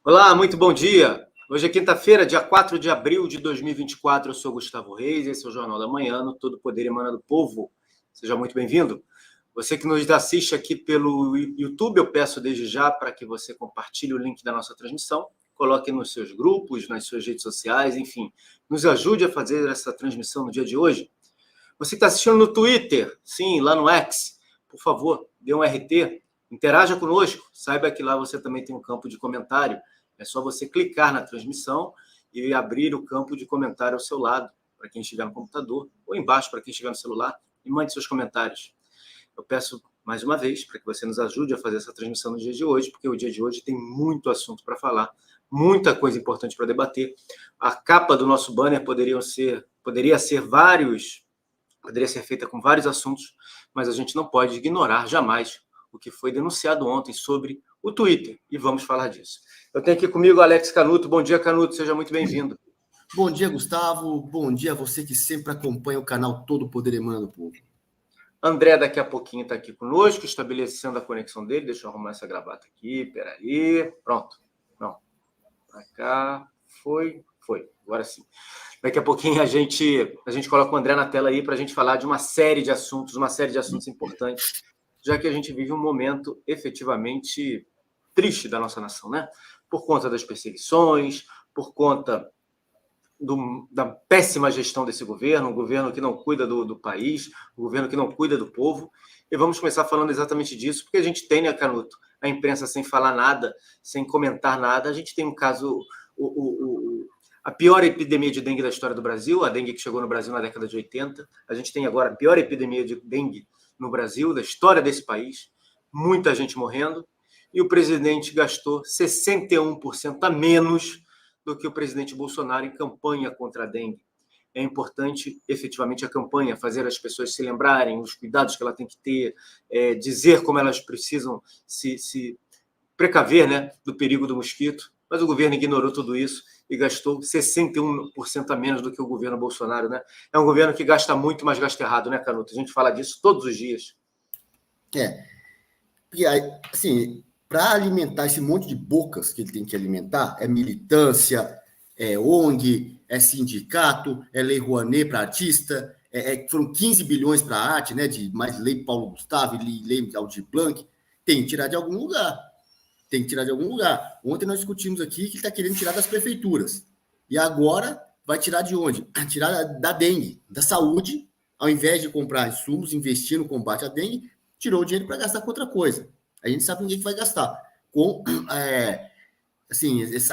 Olá, muito bom dia. Hoje é quinta-feira, dia 4 de abril de 2024. Eu sou Gustavo Reis, esse é o Jornal da Manhã, no Todo Poder Emana do Povo. Seja muito bem-vindo. Você que nos assiste aqui pelo YouTube, eu peço desde já para que você compartilhe o link da nossa transmissão, coloque nos seus grupos, nas suas redes sociais, enfim, nos ajude a fazer essa transmissão no dia de hoje. Você que está assistindo no Twitter, sim, lá no X, por favor, dê um RT, interaja conosco, saiba que lá você também tem um campo de comentário. É só você clicar na transmissão e abrir o campo de comentário ao seu lado, para quem estiver no computador, ou embaixo para quem estiver no celular, e mande seus comentários. Eu peço mais uma vez para que você nos ajude a fazer essa transmissão no dia de hoje, porque o dia de hoje tem muito assunto para falar, muita coisa importante para debater. A capa do nosso banner poderia ser feita com vários assuntos, mas a gente não pode ignorar jamais o que foi denunciado ontem sobre o Twitter, e vamos falar disso. Eu tenho aqui comigo o Alex Canuto. Bom dia, Canuto, seja muito bem-vindo. Bom dia, Gustavo. Bom dia a você que sempre acompanha o canal Todo Poder Emana do Povo. André daqui a pouquinho está aqui conosco, estabelecendo a conexão dele. Deixa eu arrumar essa gravata aqui, peraí. Pronto. Não. Para cá. Foi. Agora sim. Daqui a pouquinho a gente coloca o André na tela aí para a gente falar de uma série de assuntos importantes, já que a gente vive um momento efetivamente triste da nossa nação, né? Por conta das perseguições, por conta da péssima gestão desse governo, um governo que não cuida do país, um governo que não cuida do povo. E vamos começar falando exatamente disso, porque a gente tem, né, Canuto, a imprensa sem falar nada, sem comentar nada. A gente tem um caso, a pior epidemia de dengue da história do Brasil, a dengue que chegou no Brasil na década de 80. A gente tem agora a pior epidemia de dengue no Brasil, da história desse país, muita gente morrendo, e o presidente gastou 61% a menos do que o presidente Bolsonaro em campanha contra a dengue. É importante, efetivamente, a campanha, fazer as pessoas se lembrarem, os cuidados que ela tem que ter, dizer como elas precisam se precaver, né, do perigo do mosquito, mas o governo ignorou tudo isso e gastou 61% a menos do que o governo Bolsonaro, né? É um governo que gasta muito, mas gasta errado, né, Canuto? A gente fala disso todos os dias. Porque, assim, para alimentar esse monte de bocas que ele tem que alimentar, é militância, é ONG, é sindicato, é Lei Rouanet para artista, foram 15 bilhões para a arte, né, de mais Lei Paulo Gustavo, Lei Aldir Blanc, tem que tirar de algum lugar. Ontem nós discutimos aqui que ele está querendo tirar das prefeituras. E agora vai tirar de onde? Tirar da dengue, da saúde, ao invés de comprar insumos, investir no combate à dengue, tirou o dinheiro para gastar com outra coisa. A gente sabe com que vai gastar. Com assim, esse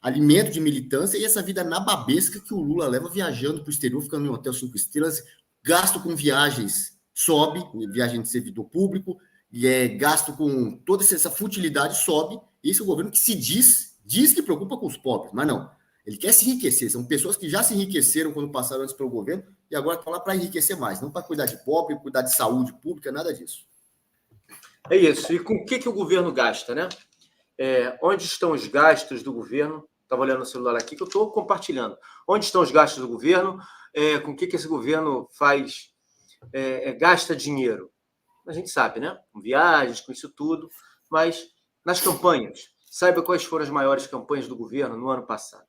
alimento de militância e essa vida nababesca que o Lula leva viajando para o exterior, ficando em um hotel 5 estrelas, gasto com viagens sobe, viagem de servidor público, e gasto com toda essa futilidade sobe. Esse é o governo que se diz que preocupa com os pobres, mas não. Ele quer se enriquecer. São pessoas que já se enriqueceram quando passaram antes pelo governo e agora estão lá para enriquecer mais, não para cuidar de pobre, cuidar de saúde pública, nada disso. É isso. E com o que o governo gasta, né? Onde estão os gastos do governo? Estava olhando no celular aqui que eu estou compartilhando. Onde estão os gastos do governo? Com o que esse governo faz? Gasta dinheiro? A gente sabe, né? Com viagens, com isso tudo. Mas nas campanhas, saiba quais foram as maiores campanhas do governo no ano passado.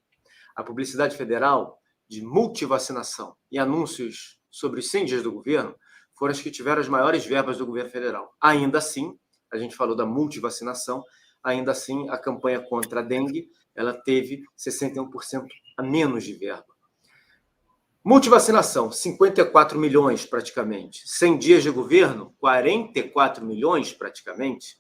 A publicidade federal de multivacinação e anúncios sobre os 100 dias do governo foram as que tiveram as maiores verbas do governo federal. Ainda assim, a gente falou da multivacinação, ainda assim, a campanha contra a dengue, ela teve 61% a menos de verba. Multivacinação, 54 milhões praticamente. 100 dias de governo, 44 milhões praticamente.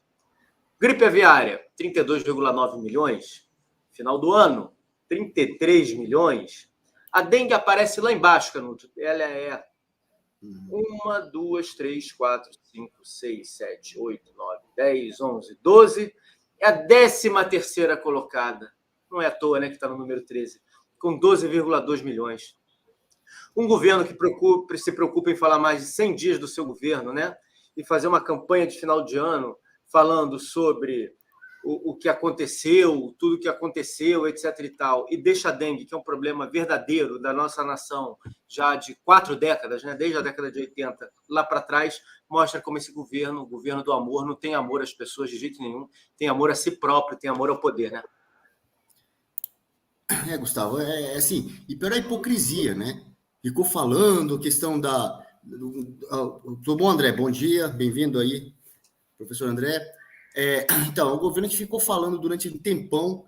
Gripe aviária, 32,9 milhões. Final do ano, 33 milhões. A dengue aparece lá embaixo, Canuto. Ela é 1, 2, 3, 4, 5, 6, 7, 8, 9, 10, 11, 12. É a 13ª colocada. Não é à toa, né, que está no número 13. Com 12,2 milhões. Um governo que se preocupa em falar mais de 100 dias do seu governo, né? E fazer uma campanha de final de ano falando sobre o que aconteceu, tudo o que aconteceu, etc. e tal, e deixa a dengue, que é um problema verdadeiro da nossa nação já de 4 décadas, né? Desde a década de 80, lá para trás, mostra como esse governo, o governo do amor, não tem amor às pessoas de jeito nenhum, tem amor a si próprio, tem amor ao poder, né? Gustavo, assim, e pela hipocrisia, né? Ficou falando a questão da... Tudo bom, André? Bom dia, bem-vindo aí, professor André. Então, o governo que ficou falando durante um tempão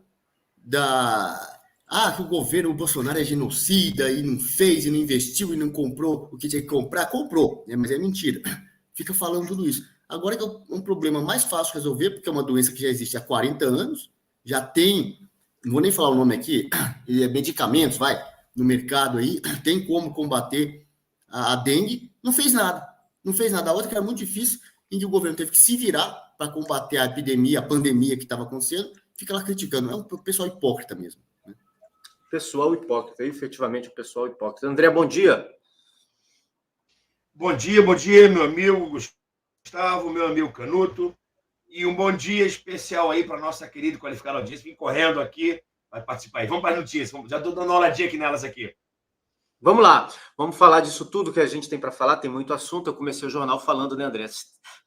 que o governo, o Bolsonaro é genocida e não fez, e não investiu, e não comprou o que tinha que comprar. Comprou, né? Mas é mentira. Fica falando tudo isso. Agora que é um problema mais fácil de resolver, porque é uma doença que já existe há 40 anos, já tem, não vou nem falar o nome aqui, medicamentos, no mercado aí, tem como combater a dengue, não fez nada. Não fez nada. A outra que era muito difícil, em que o governo teve que se virar para combater a epidemia, a pandemia que estava acontecendo, fica lá criticando. É um pessoal hipócrita mesmo. Né? Pessoal hipócrita, efetivamente o pessoal hipócrita. André, bom dia. Bom dia, meu amigo Gustavo, meu amigo Canuto, e um bom dia especial aí para nossa querida e qualificada audiência. Vim correndo aqui, vai participar aí. Vamos para as notícias, já estou dando uma olhadinha aqui nelas aqui. Vamos lá, vamos falar disso tudo que a gente tem para falar, tem muito assunto. Eu comecei o jornal falando, né, André?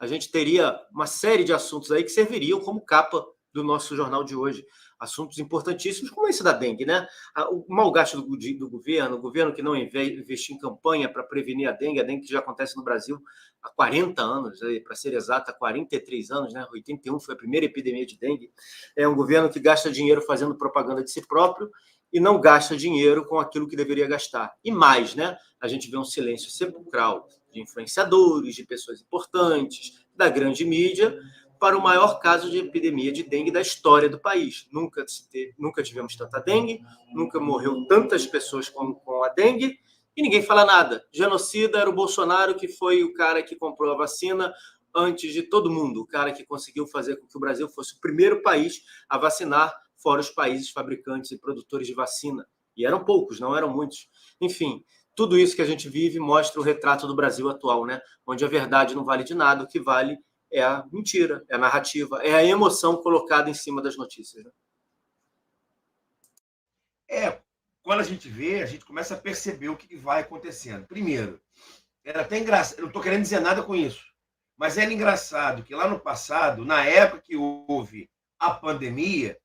A gente teria uma série de assuntos aí que serviriam como capa do nosso jornal de hoje. Assuntos importantíssimos, como esse da dengue, né? O mau gasto do governo, o governo que não investiu em campanha para prevenir a dengue que já acontece no Brasil há 40 anos, para ser exato, há 43 anos, né? 81 foi a primeira epidemia de dengue. É um governo que gasta dinheiro fazendo propaganda de si próprio e não gasta dinheiro com aquilo que deveria gastar. E mais, né? A gente vê um silêncio sepulcral de influenciadores, de pessoas importantes, da grande mídia, para o maior caso de epidemia de dengue da história do país. Nunca tivemos tanta dengue, nunca morreu tantas pessoas com a dengue, e ninguém fala nada. Genocida era o Bolsonaro, que foi o cara que comprou a vacina antes de todo mundo, o cara que conseguiu fazer com que o Brasil fosse o primeiro país a vacinar, fora os países fabricantes e produtores de vacina. E eram poucos, não eram muitos. Enfim, tudo isso que a gente vive mostra o retrato do Brasil atual, né? Onde a verdade não vale de nada, o que vale é a mentira, é a narrativa, é a emoção colocada em cima das notícias. Né? Quando a gente vê, a gente começa a perceber o que vai acontecendo. Primeiro, era até engraçado, eu não estou querendo dizer nada com isso, mas era engraçado que lá no passado, na época que houve a pandemia,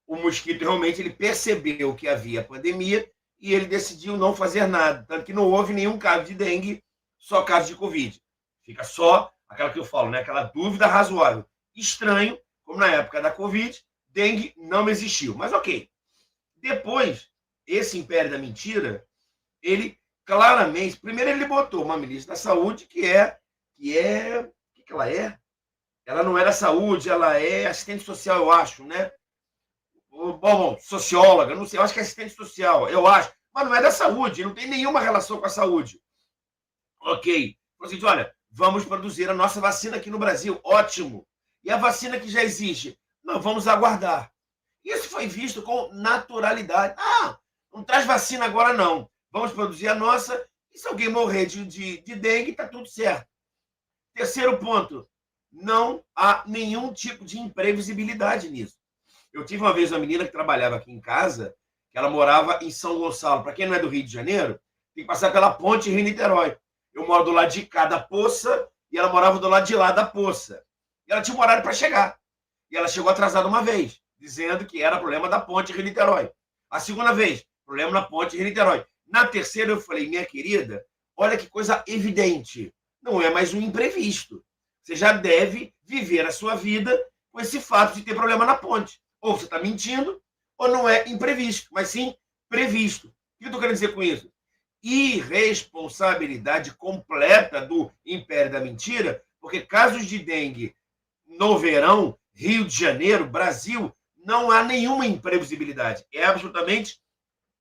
o mosquito realmente ele percebeu que havia pandemia e ele decidiu não fazer nada, tanto que não houve nenhum caso de dengue, só caso de Covid. Fica só aquela que eu falo, né? Aquela dúvida razoável. Estranho, como na época da Covid, dengue não existiu. Mas ok. Depois, esse império da mentira, ele claramente... Primeiro ele botou uma ministra da Saúde que o que ela é? Ela não é da saúde, ela é assistente social, eu acho, né? Bom, socióloga, não sei, eu acho que é assistente social, eu acho. Mas não é da saúde, não tem nenhuma relação com a saúde. Ok. Então, assim, olha, vamos produzir a nossa vacina aqui no Brasil, ótimo. E a vacina que já existe? Não, vamos aguardar. Isso foi visto com naturalidade. Não traz vacina agora, não. Vamos produzir a nossa, e se alguém morrer de dengue, está tudo certo. Terceiro ponto, não há nenhum tipo de imprevisibilidade nisso. Eu tive uma vez uma menina que trabalhava aqui em casa, que ela morava em São Gonçalo. Para quem não é do Rio de Janeiro, tem que passar pela ponte Rio-Niterói. Eu moro do lado de cá da poça e ela morava do lado de lá da poça. E ela tinha um horário para chegar. E ela chegou atrasada uma vez, dizendo que era problema da ponte Rio-Niterói. A segunda vez, problema na ponte Rio-Niterói. Na terceira, eu falei, minha querida, olha que coisa evidente. Não é mais um imprevisto. Você já deve viver a sua vida com esse fato de ter problema na ponte. Ou você está mentindo, ou não é imprevisto, mas sim previsto. O que eu estou querendo dizer com isso? Irresponsabilidade completa do império da mentira, porque casos de dengue no verão, Rio de Janeiro, Brasil, não há nenhuma imprevisibilidade. É absolutamente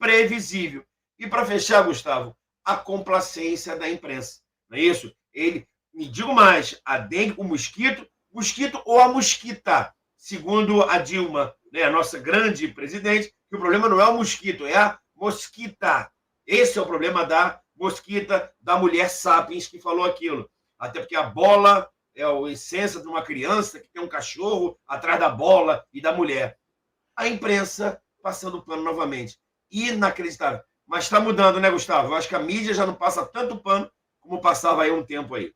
previsível. E para fechar, Gustavo, a complacência da imprensa. Não é isso? Me digo mais, a dengue, o mosquito ou a mosquita, segundo a Dilma, né, a nossa grande presidente, que o problema não é o mosquito, é a mosquita. Esse é o problema da mosquita, da mulher sapiens que falou aquilo. Até porque a bola é a essência de uma criança que tem um cachorro atrás da bola e da mulher. A imprensa passando o pano novamente. Inacreditável. Mas está mudando, né, Gustavo? Eu acho que a mídia já não passa tanto pano como passava aí um tempo aí.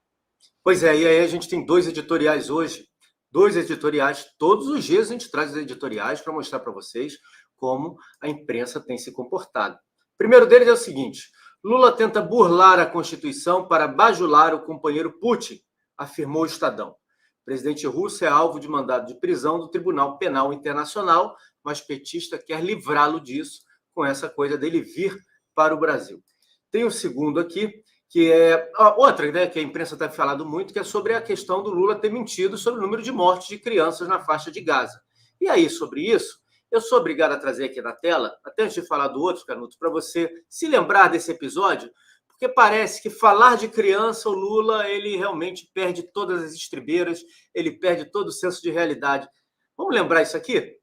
Pois é, e aí a gente tem 2 editoriais hoje. 2 editoriais, todos os dias a gente traz os editoriais para mostrar para vocês como a imprensa tem se comportado. O primeiro deles é o seguinte: Lula tenta burlar a Constituição para bajular o companheiro Putin, afirmou o Estadão. O presidente russo é alvo de mandado de prisão do Tribunal Penal Internacional, mas petista quer livrá-lo disso com essa coisa dele vir para o Brasil. Tem o segundo aqui, que é outra, né, que a imprensa tem falado muito, que é sobre a questão do Lula ter mentido sobre o número de mortes de crianças na faixa de Gaza. E aí, sobre isso, eu sou obrigado a trazer aqui na tela, até antes de falar do outro, Canuto, para você se lembrar desse episódio, porque parece que falar de criança, o Lula, ele realmente perde todas as estribeiras, ele perde todo o senso de realidade. Vamos lembrar isso aqui?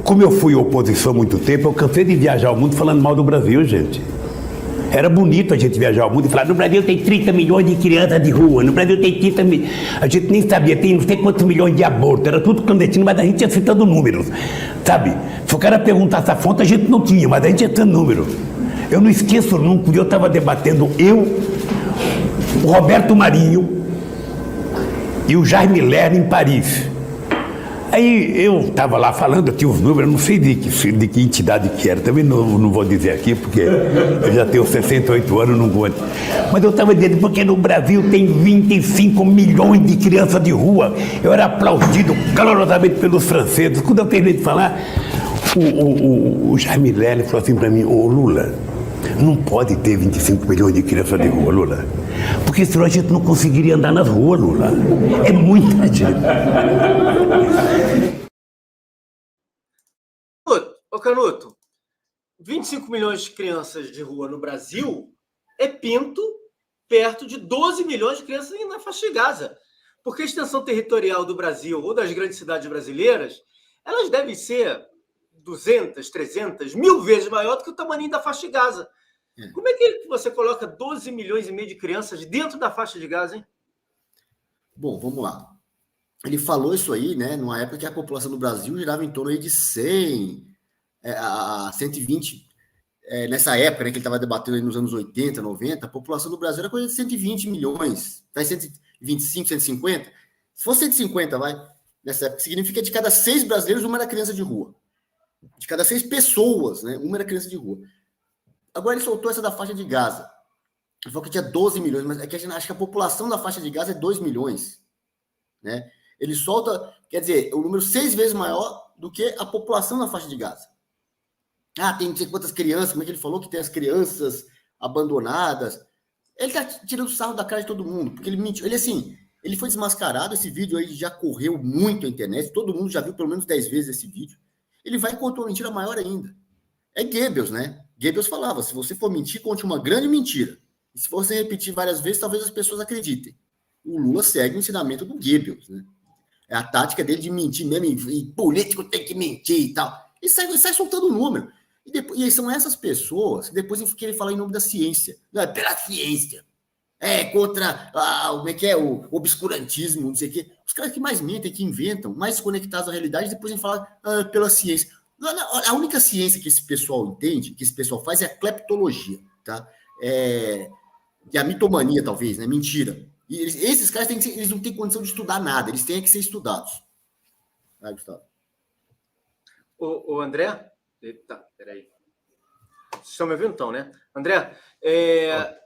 Como eu fui oposição há muito tempo, eu cansei de viajar o mundo falando mal do Brasil, gente. Era bonito a gente viajar ao mundo e falar: no Brasil tem 30 milhões de crianças de rua, no Brasil tem 30 milhões. A gente nem sabia, tem não sei quantos milhões de abortos, era tudo clandestino, mas a gente ia citando números, sabe? Se o cara perguntasse a fonte, a gente não tinha, mas a gente ia citando número. Eu não esqueço nunca, eu estava debatendo, o Roberto Marinho e o Jaime Lerner em Paris. Aí eu estava lá falando, eu tinha os números, não sei de que entidade que era, também não vou dizer aqui, porque eu já tenho 68 anos, não vou. Mas eu estava dizendo, porque no Brasil tem 25 milhões de crianças de rua. Eu era aplaudido calorosamente pelos franceses. Quando eu terminei de falar, o Jaime Lerner falou assim para mim: ô Lula, não pode ter 25 milhões de crianças de rua, Lula. Porque senão a gente não conseguiria andar nas ruas, Lula. É muita gente. Ô Canuto, 25 milhões de crianças de rua no Brasil é pinto perto de 12 milhões de crianças na faixa de Gaza. Porque a extensão territorial do Brasil ou das grandes cidades brasileiras, elas devem ser 200, 300, 1000 vezes maior do que o tamanho da faixa de Gaza. Como é que você coloca 12 milhões e meio de crianças dentro da faixa de Gaza, hein? Bom, vamos lá. Ele falou isso aí, né, numa época que a população do Brasil girava em torno aí de 100 a 120. Nessa época, né, que ele estava debatendo aí nos anos 80, 90, a população do Brasil era coisa de 120 milhões. Tá em 125, 150? Se fosse 150, vai, nessa época, significa que de cada 6 brasileiros, uma era criança de rua. De cada 6 pessoas, né, uma era criança de rua. Agora ele soltou essa da faixa de Gaza. Ele falou que tinha 12 milhões, mas é que a gente acha que a população da faixa de Gaza é 2 milhões. Né? Ele solta, quer dizer, o número 6 vezes maior do que a população da faixa de Gaza. Tem não sei quantas crianças, como é que ele falou que tem as crianças abandonadas. Ele tá tirando sarro da cara de todo mundo, porque ele mentiu. Ele foi desmascarado, esse vídeo aí já correu muito na internet, todo mundo já viu pelo menos 10 vezes esse vídeo. Ele vai contar uma mentira maior ainda. É Goebbels, né? Goebbels falava: se você for mentir, conte uma grande mentira. E se você repetir várias vezes, talvez as pessoas acreditem. O Lula segue o ensinamento do Goebbels, né? É a tática dele de mentir mesmo, e político tem que mentir e tal. E sai soltando número. E são essas pessoas que depois querem falar em nome da ciência. Não, é pela ciência. É contra como é que é, o obscurantismo, não sei o quê. Os caras que mais mentem, que inventam, mais conectados à realidade, depois vêm falar pela ciência. A única ciência que esse pessoal entende, que esse pessoal faz, é a cleptologia, tá? E a mitomania, talvez, né? Mentira. E esses caras eles não têm condição de estudar nada, eles têm que ser estudados. Vai, Gustavo. O André? Eita, peraí. Vocês estão me ouvindo, então, né? André,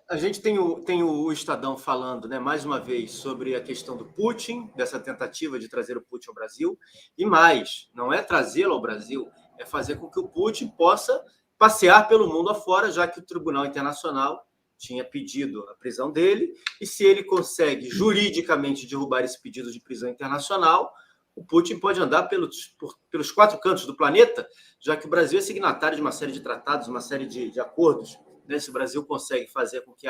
a gente tem o Estadão falando, né, mais uma vez, sobre a questão do Putin, dessa tentativa de trazer o Putin ao Brasil, e mais, não é trazê-lo ao Brasil, é fazer com que o Putin possa passear pelo mundo afora, já que o Tribunal Internacional tinha pedido a prisão dele, e se ele consegue juridicamente derrubar esse pedido de prisão internacional, o Putin pode andar pelos 4 cantos do planeta, já que o Brasil é signatário de uma série de tratados, uma série de acordos. Né? Se o Brasil consegue fazer com que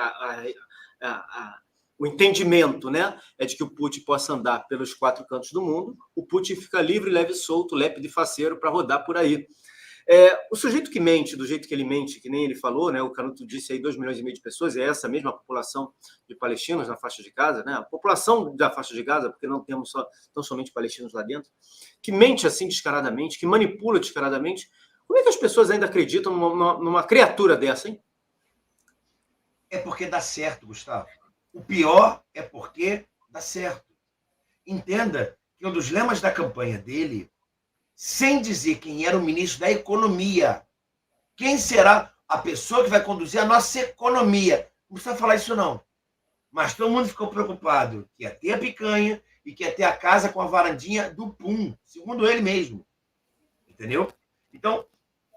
o entendimento, né, é de que o Putin possa andar pelos 4 cantos do mundo, o Putin fica livre, leve e solto, lépido e faceiro para rodar por aí. O sujeito que mente, do jeito que ele mente, que nem ele falou, né, o Canuto disse aí 2 milhões e meio de pessoas, é essa mesma população de palestinos na faixa de Gaza, né, a população da faixa de Gaza, porque não temos tão somente palestinos lá dentro, que mente assim descaradamente, que manipula descaradamente. Como é que as pessoas ainda acreditam numa criatura dessa, hein? É porque dá certo, Gustavo. O pior é porque dá certo. Entenda que um dos lemas da campanha dele sem dizer quem era o ministro da Economia. Quem será a pessoa que vai conduzir a nossa economia? Não precisa falar isso, não. Mas todo mundo ficou preocupado que ia ter a picanha e que ia ter a casa com a varandinha do Pum, segundo ele mesmo. Entendeu? Então,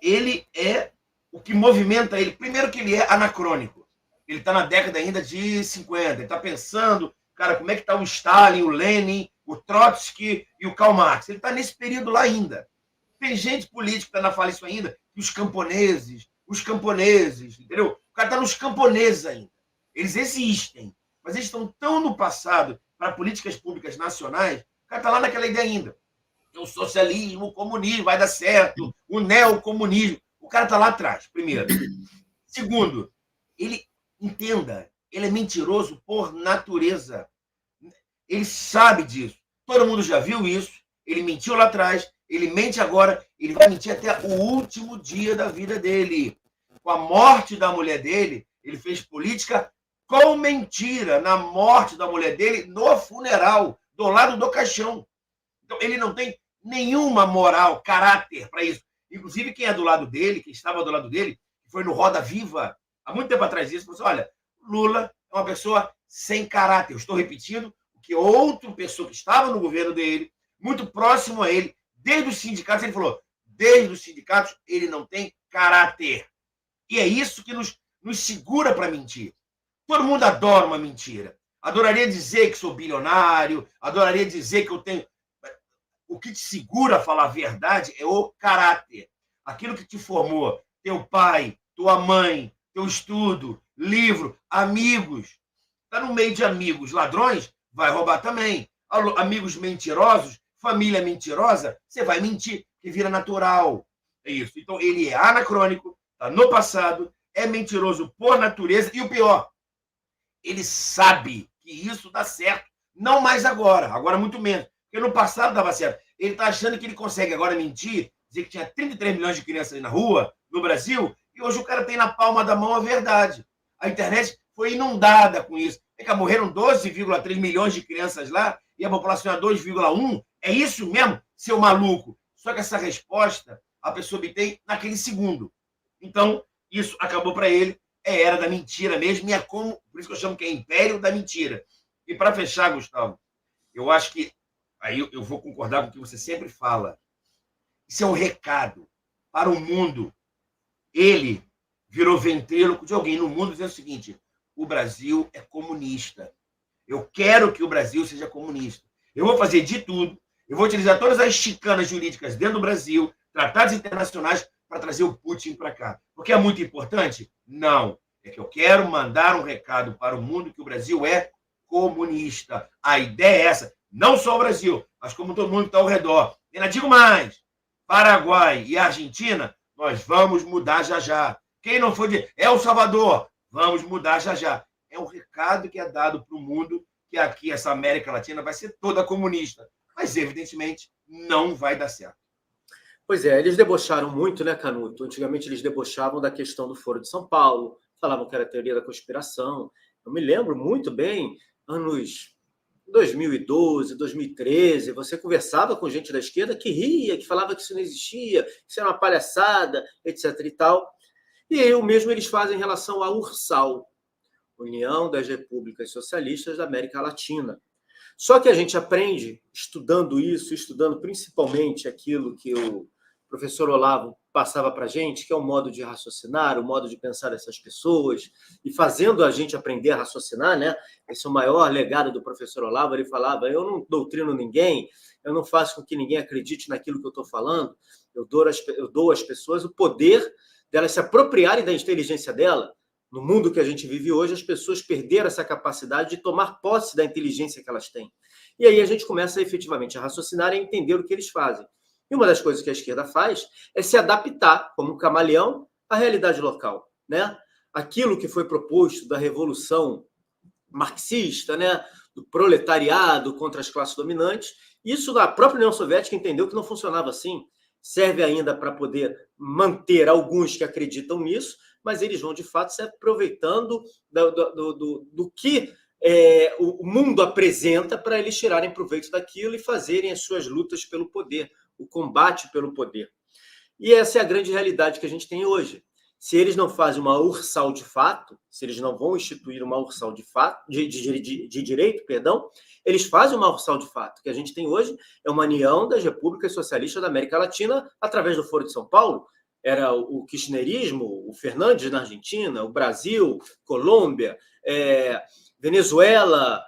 ele é o que movimenta ele. Primeiro que ele é anacrônico. Ele está na década ainda de 50. Ele está pensando, cara, como é que está o Stalin, o Lenin, o Trotsky e o Karl Marx. Ele está nesse período lá ainda. Tem gente política que está na fala isso ainda, que os camponeses, entendeu? O cara está nos camponeses ainda. Eles existem, mas eles estão tão no passado para políticas públicas nacionais, o cara está lá naquela ideia ainda. O socialismo, o comunismo vai dar certo, o neocomunismo. O cara está lá atrás, primeiro. Segundo, ele, entenda, ele é mentiroso por natureza. Ele sabe disso. Todo mundo já viu isso. Ele mentiu lá atrás, ele mente agora, ele vai mentir até o último dia da vida dele. Com a morte da mulher dele, ele fez política com mentira na morte da mulher dele, no funeral, do lado do caixão. Então, ele não tem nenhuma moral, caráter para isso. Inclusive, quem é do lado dele, quem estava do lado dele, que foi no Roda Viva, há muito tempo atrás disso, falou assim, olha, Lula é uma pessoa sem caráter. Eu estou repetindo o que outra pessoa que estava no governo dele, muito próximo a ele, desde os sindicatos, ele falou, desde os sindicatos ele não tem caráter. E é isso que nos segura para mentir. Todo mundo adora uma mentira. Adoraria dizer que sou bilionário, adoraria dizer que eu tenho... O que te segura a falar a verdade é o caráter. Aquilo que te formou, teu pai, tua mãe, teu estudo, livro, amigos. Está no meio de amigos ladrões, vai roubar também. Amigos mentirosos, família mentirosa, você vai mentir, que vira natural. É isso. Então, ele é anacrônico, está no passado, é mentiroso por natureza, e o pior, ele sabe que isso dá certo. Não mais agora, agora muito menos. Porque no passado dava certo. Ele está achando que ele consegue agora mentir, dizer que tinha 33 milhões de crianças na rua, no Brasil, e hoje o cara tem na palma da mão a verdade. A internet foi inundada com isso. Morreram 12,3 milhões de crianças lá, e a população é 2,1. É isso mesmo, seu maluco? Só que essa resposta a pessoa obtém naquele segundo. Então, isso acabou para ele, é era da mentira mesmo, e é como, por isso que eu chamo que é império da mentira. E para fechar, Gustavo, eu acho que aí eu vou concordar com o que você sempre fala. Isso é um recado para o mundo. Ele virou ventríloco de alguém no mundo dizendo o seguinte, o Brasil é comunista. Eu quero que o Brasil seja comunista. Eu vou fazer de tudo, eu vou utilizar todas as chicanas jurídicas dentro do Brasil, tratados internacionais, para trazer o Putin para cá. Porque é muito importante? Não. É que eu quero mandar um recado para o mundo que o Brasil é comunista. A ideia é essa. Não só o Brasil, mas como todo mundo que está ao redor. E ainda digo mais, Paraguai e Argentina, nós vamos mudar já já. Quem não for de El Salvador, vamos mudar já já. É um recado que é dado para o mundo que aqui essa América Latina vai ser toda comunista. Mas, evidentemente, não vai dar certo. Pois é, eles debocharam muito, né, Canuto? Antigamente eles debochavam da questão do Foro de São Paulo, falavam que era teoria da conspiração. Eu me lembro muito bem, anos 2012, 2013, você conversava com gente da esquerda que ria, que falava que isso não existia, que isso era uma palhaçada, etc. e tal. E o mesmo eles fazem em relação à URSAL, União das Repúblicas Socialistas da América Latina. Só que a gente aprende, estudando isso, estudando principalmente aquilo que o professor Olavo passava para a gente, que é o modo de raciocinar, o modo de pensar dessas pessoas, e fazendo a gente aprender a raciocinar, né? Esse é o maior legado do professor Olavo. Ele falava, eu não doutrino ninguém, eu não faço com que ninguém acredite naquilo que eu estou falando, eu dou às pessoas o poder delas se apropriarem da inteligência dela. No mundo que a gente vive hoje, as pessoas perderam essa capacidade de tomar posse da inteligência que elas têm. E aí a gente começa efetivamente a raciocinar e a entender o que eles fazem. E uma das coisas que a esquerda faz é se adaptar, como um camaleão, à realidade local, né? Aquilo que foi proposto da revolução marxista, né? Do proletariado contra as classes dominantes, isso a própria União Soviética entendeu que não funcionava assim. Serve ainda para poder manter alguns que acreditam nisso, mas eles vão, de fato, se aproveitando do que o mundo apresenta para eles tirarem proveito daquilo e fazerem as suas lutas pelo poder. o combate pelo poder. E essa é a grande realidade que a gente tem hoje. Se eles não fazem uma ursal de fato, se eles não vão instituir uma ursal de fato, de direito, perdão, eles fazem uma ursal de fato. O que a gente tem hoje é uma união das repúblicas socialistas da América Latina através do Foro de São Paulo. Era o kirchnerismo, o Fernandes na Argentina, o Brasil, Colômbia, Venezuela,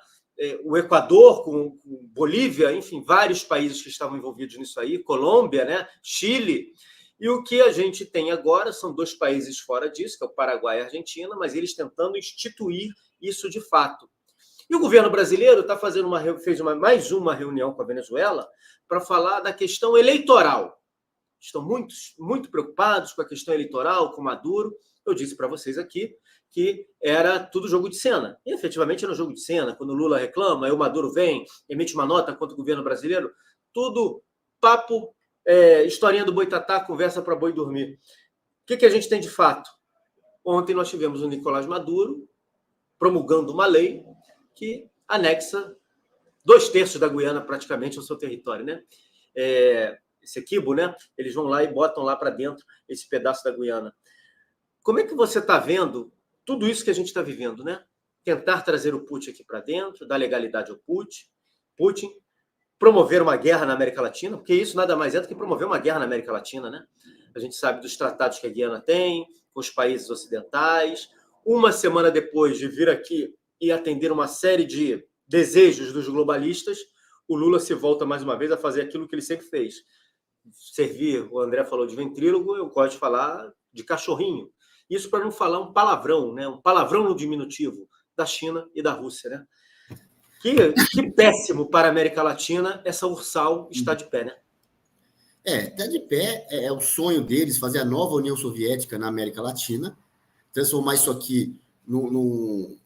o Equador com Bolívia, enfim, vários países que estavam envolvidos nisso aí, Colômbia, né, Chile. E o que a gente tem agora são 2 países fora disso, que é o Paraguai e a Argentina, mas eles tentando instituir isso de fato. E o governo brasileiro está fazendo fez mais uma reunião com a Venezuela para falar da questão eleitoral. Estão muito preocupados com a questão eleitoral, com Maduro. Eu disse para vocês aqui que era tudo jogo de cena. E, efetivamente, era um jogo de cena. Quando o Lula reclama, aí o Maduro vem, emite uma nota contra o governo brasileiro. Tudo papo, historinha do boitatá, conversa para boi dormir. O que a gente tem de fato? Ontem nós tivemos o Nicolás Maduro promulgando uma lei que anexa 2/3 da Guiana praticamente ao seu território, né? Esse equibo, né? Eles vão lá e botam lá para dentro esse pedaço da Guiana. Como é que você está vendo tudo isso que a gente está vivendo, né? Tentar trazer o Putin aqui para dentro, dar legalidade ao Putin, promover uma guerra na América Latina, porque isso nada mais é do que promover uma guerra na América Latina, né? A gente sabe dos tratados que a Guiana tem com os países ocidentais. Uma semana depois de vir aqui e atender uma série de desejos dos globalistas, o Lula se volta mais uma vez a fazer aquilo que ele sempre fez. Servir, o André falou de ventrílogo, eu gosto de falar de cachorrinho. Isso para não falar um palavrão, né? Um palavrão no diminutivo da China e da Rússia, né? Que péssimo para a América Latina essa ursal está de pé, né? Está de pé, é o sonho deles fazer a nova União Soviética na América Latina, transformar isso aqui num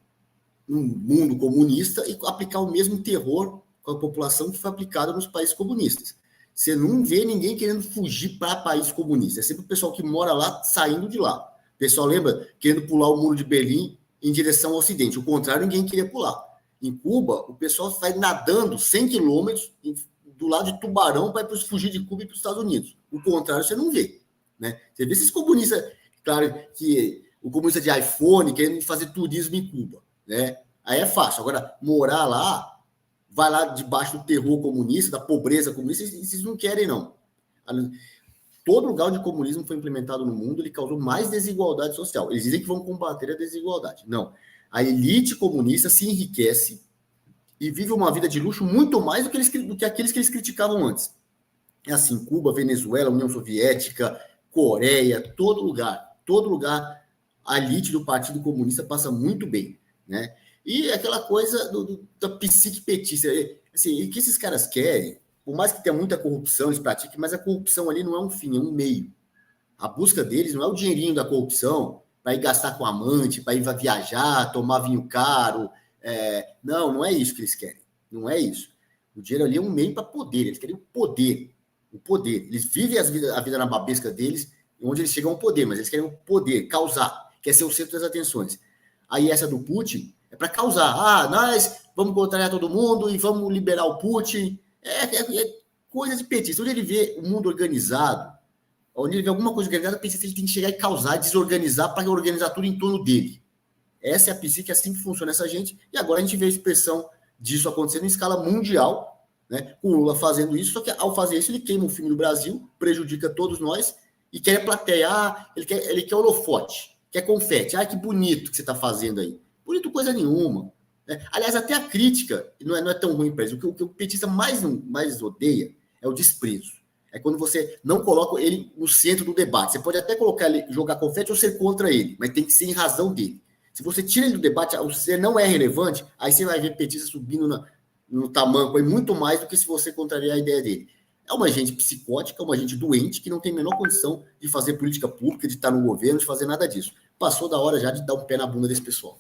mundo comunista e aplicar o mesmo terror com a população que foi aplicado nos países comunistas. Você não vê ninguém querendo fugir para país comunista. É sempre o pessoal que mora lá saindo de lá. O pessoal lembra querendo pular o muro de Berlim em direção ao Ocidente. O contrário, ninguém queria pular. Em Cuba, o pessoal vai nadando 100 quilômetros do lado de Tubarão para fugir de Cuba e para os Estados Unidos. O contrário, você não vê. Né? Você vê esses comunistas, claro que o comunista de iPhone querendo fazer turismo em Cuba. Né? Aí é fácil. Agora, morar lá, vai lá debaixo do terror comunista, da pobreza comunista, vocês não querem, não. Todo lugar onde o comunismo foi implementado no mundo, ele causou mais desigualdade social. Eles dizem que vão combater a desigualdade. Não. A elite comunista se enriquece e vive uma vida de luxo muito mais do que aqueles que eles criticavam antes. É assim, Cuba, Venezuela, União Soviética, Coreia, todo lugar, a elite do Partido Comunista passa muito bem, né? E aquela coisa da psique petista, assim, o que esses caras querem, por mais que tenha muita corrupção, eles pratiquem, mas a corrupção ali não é um fim, é um meio. A busca deles não é o dinheirinho da corrupção para ir gastar com amante, para ir viajar, tomar vinho caro. Não é isso que eles querem. Não é isso. O dinheiro ali é um meio para poder. Eles querem o poder. O poder. Eles vivem a vida na babesca deles, onde eles chegam ao poder, mas eles querem o poder, causar, quer ser o centro das atenções. Aí essa do Putin é para causar. Nós vamos contrariar todo mundo e vamos liberar o Putin. É coisa de petista. Onde ele vê o mundo organizado, onde ele vê alguma coisa organizada, o petista ele tem que chegar e causar, desorganizar para organizar tudo em torno dele. Essa é a psique, assim que funciona essa gente. E agora a gente vê a expressão disso acontecendo em escala mundial, né? Com o Lula fazendo isso, só que ao fazer isso ele queima o filme do Brasil, prejudica todos nós e quer a plateia. Ele quer holofote, quer confete. Que bonito que você está fazendo aí. Bonito coisa nenhuma. Aliás, até a crítica não é tão ruim para eles. O que o petista mais odeia é o desprezo. É quando você não coloca ele no centro do debate. Você pode até colocar ele, jogar confete ou ser contra ele, mas tem que ser em razão dele. Se você tira ele do debate, você não é relevante, aí você vai ver petista subindo no tamanco aí muito mais do que se você contrariar a ideia dele. É uma gente psicótica, uma gente doente, que não tem a menor condição de fazer política pública, de estar no governo, de fazer nada disso. Passou da hora já de dar um pé na bunda desse pessoal.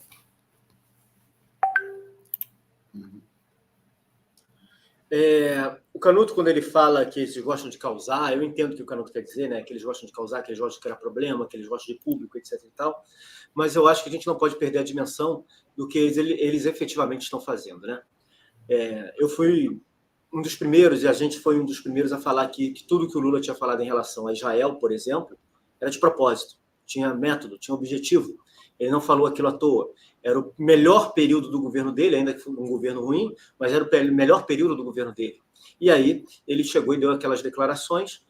O Canuto, quando ele fala que eles gostam de causar, eu entendo o que o Canuto quer dizer, né? Que eles gostam de causar, que eles gostam de criar problema, que eles gostam de público, etc. e tal. Mas eu acho que a gente não pode perder a dimensão do que eles efetivamente estão fazendo, né? Eu fui um dos primeiros, e a gente foi um dos primeiros a falar que tudo que o Lula tinha falado em relação a Israel, por exemplo, era de propósito, tinha método, tinha objetivo. Ele não falou aquilo à toa. Era o melhor período do governo dele, ainda que foi um governo ruim, mas era o melhor período do governo dele. E aí ele chegou e deu aquelas declarações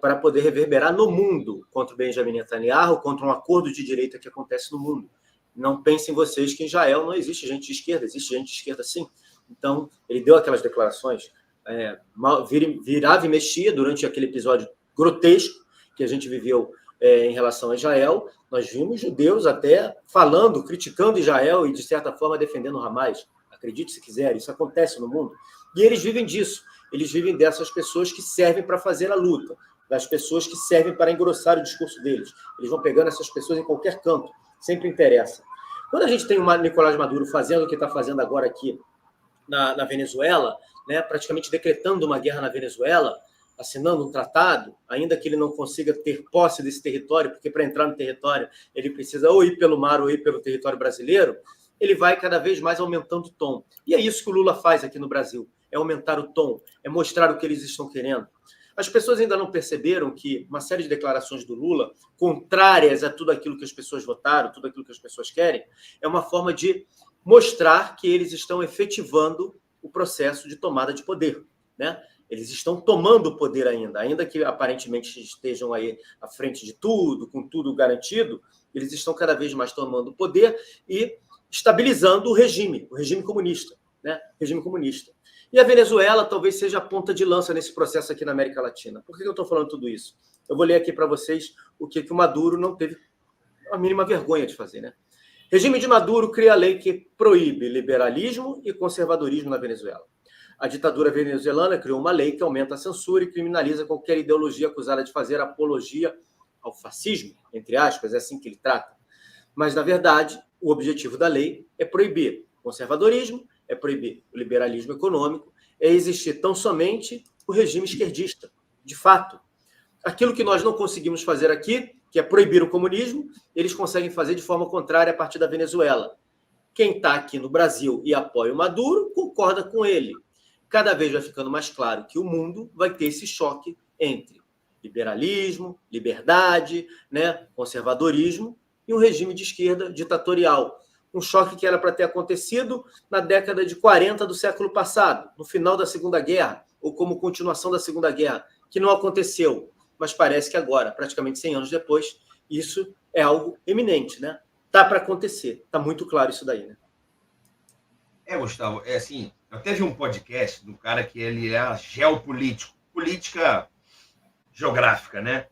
para poder reverberar no mundo contra o Benjamin Netanyahu, contra um acordo de direita que acontece no mundo. Não pensem vocês que em Israel não existe gente de esquerda, existe gente de esquerda sim. Então, ele deu aquelas declarações, virava e mexia durante aquele episódio grotesco que a gente viveu em relação a Israel. Nós vimos judeus até falando, criticando Israel e, de certa forma, defendendo Hamas. Acredite se quiser, isso acontece no mundo. E eles vivem disso. Eles vivem dessas pessoas que servem para fazer a luta, das pessoas que servem para engrossar o discurso deles. Eles vão pegando essas pessoas em qualquer canto, sempre interessa. Quando a gente tem o Nicolás Maduro fazendo o que está fazendo agora aqui na Venezuela, né, praticamente decretando uma guerra na Venezuela, assinando um tratado, ainda que ele não consiga ter posse desse território, porque para entrar no território ele precisa ou ir pelo mar ou ir pelo território brasileiro, ele vai cada vez mais aumentando o tom. E é isso que o Lula faz aqui no Brasil, é aumentar o tom, é mostrar o que eles estão querendo. As pessoas ainda não perceberam que uma série de declarações do Lula, contrárias a tudo aquilo que as pessoas votaram, tudo aquilo que as pessoas querem, é uma forma de mostrar que eles estão efetivando o processo de tomada de poder, né? Eles estão tomando o poder ainda que aparentemente estejam aí à frente de tudo, com tudo garantido, eles estão cada vez mais tomando o poder e estabilizando o regime comunista, né? O regime comunista. E a Venezuela talvez seja a ponta de lança nesse processo aqui na América Latina. Por que eu estou falando tudo isso? Eu vou ler aqui para vocês o que o Maduro não teve a mínima vergonha de fazer, né? Regime de Maduro cria lei que proíbe liberalismo e conservadorismo na Venezuela. A ditadura venezuelana criou uma lei que aumenta a censura e criminaliza qualquer ideologia acusada de fazer apologia ao fascismo, entre aspas, é assim que ele trata. Mas, na verdade, o objetivo da lei é proibir o conservadorismo, é proibir o liberalismo econômico, é existir tão somente o regime esquerdista, de fato. Aquilo que nós não conseguimos fazer aqui, que é proibir o comunismo, eles conseguem fazer de forma contrária a partir da Venezuela. Quem está aqui no Brasil e apoia o Maduro, concorda com ele. Cada vez vai ficando mais claro que o mundo vai ter esse choque entre liberalismo, liberdade, né, conservadorismo e um regime de esquerda ditatorial. Um choque que era para ter acontecido na década de 40 do século passado, no final da Segunda Guerra, ou como continuação da Segunda Guerra, que não aconteceu. Mas parece que agora, praticamente 100 anos depois, isso é algo eminente, né? Tá para acontecer. Tá muito claro isso daí, né? Gustavo, assim, eu teve um podcast do cara que ele é geopolítico, política geográfica, né?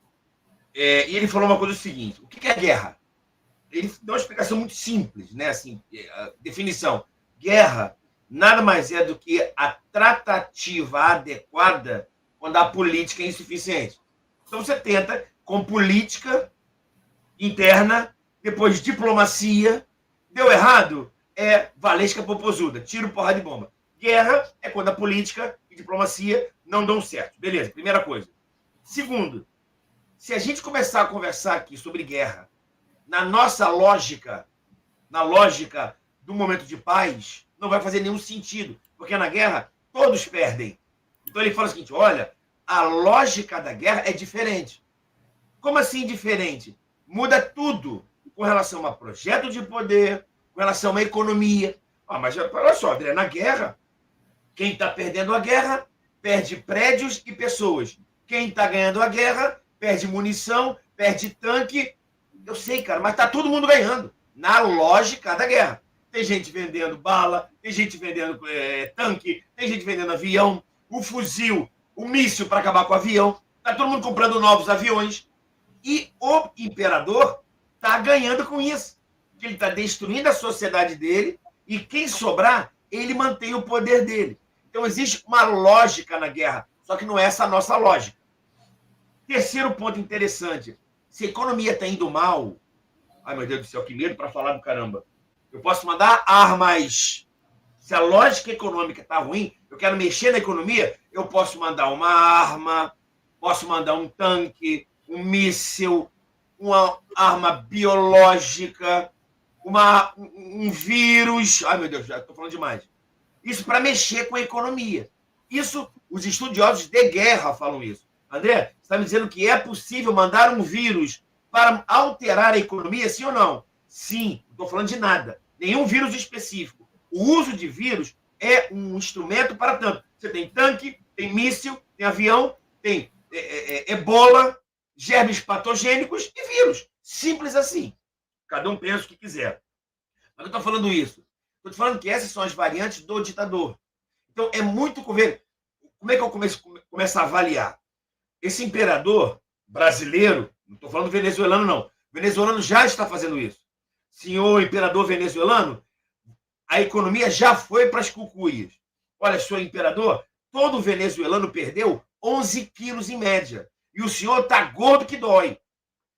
E ele falou uma coisa seguinte: o que é guerra? Ele deu uma explicação muito simples, né? Assim, a definição: guerra nada mais é do que a tratativa adequada quando a política é insuficiente. Então você tenta com política interna, depois diplomacia. Deu errado? É valesca popozuda, tiro, porrada de bomba. Guerra é quando a política e diplomacia não dão certo. Beleza, primeira coisa. Segundo, se a gente começar a conversar aqui sobre guerra na nossa lógica, na lógica do momento de paz, não vai fazer nenhum sentido, porque na guerra todos perdem. Então ele fala o seguinte: olha, a lógica da guerra é diferente. Como assim diferente? Muda tudo com relação a projeto de poder, com relação à economia. Mas olha só, André, na guerra, quem está perdendo a guerra perde prédios e pessoas. Quem está ganhando a guerra perde munição, perde tanque. Eu sei, cara, mas está todo mundo ganhando na lógica da guerra. Tem gente vendendo bala, tem gente vendendo tanque, tem gente vendendo avião, o fuzil, o míssil para acabar com o avião. Está todo mundo comprando novos aviões. E o imperador está ganhando com isso. Ele está destruindo a sociedade dele e quem sobrar, ele mantém o poder dele. Então existe uma lógica na guerra, só que não é essa a nossa lógica. Terceiro ponto interessante: se a economia está indo mal, ai meu Deus do céu, que medo para falar do caramba. Eu posso mandar armas. Se a lógica econômica está ruim, eu quero mexer na economia, eu posso mandar uma arma, posso mandar um tanque, um míssil, uma arma biológica, um vírus. Ai, meu Deus, já estou falando demais. Isso para mexer com a economia. Isso, os estudiosos de guerra falam isso. André, você está me dizendo que é possível mandar um vírus para alterar a economia, sim ou não? Sim, não estou falando de nada. Nenhum vírus específico. O uso de vírus é um instrumento para tanto. Você tem tanque, tem míssil, tem avião, tem ebola, germes patogênicos e vírus. Simples assim. Cada um pensa o que quiser. Mas eu estou falando isso. Estou te falando que essas são as variantes do ditador. Então, é muito conveniente. Como é que eu começo a avaliar? Esse imperador brasileiro, não estou falando venezuelano, não. O venezuelano já está fazendo isso. Senhor imperador venezuelano, a economia já foi para as cucuias. Olha, senhor imperador, todo venezuelano perdeu 11 quilos em média. E o senhor está gordo que dói.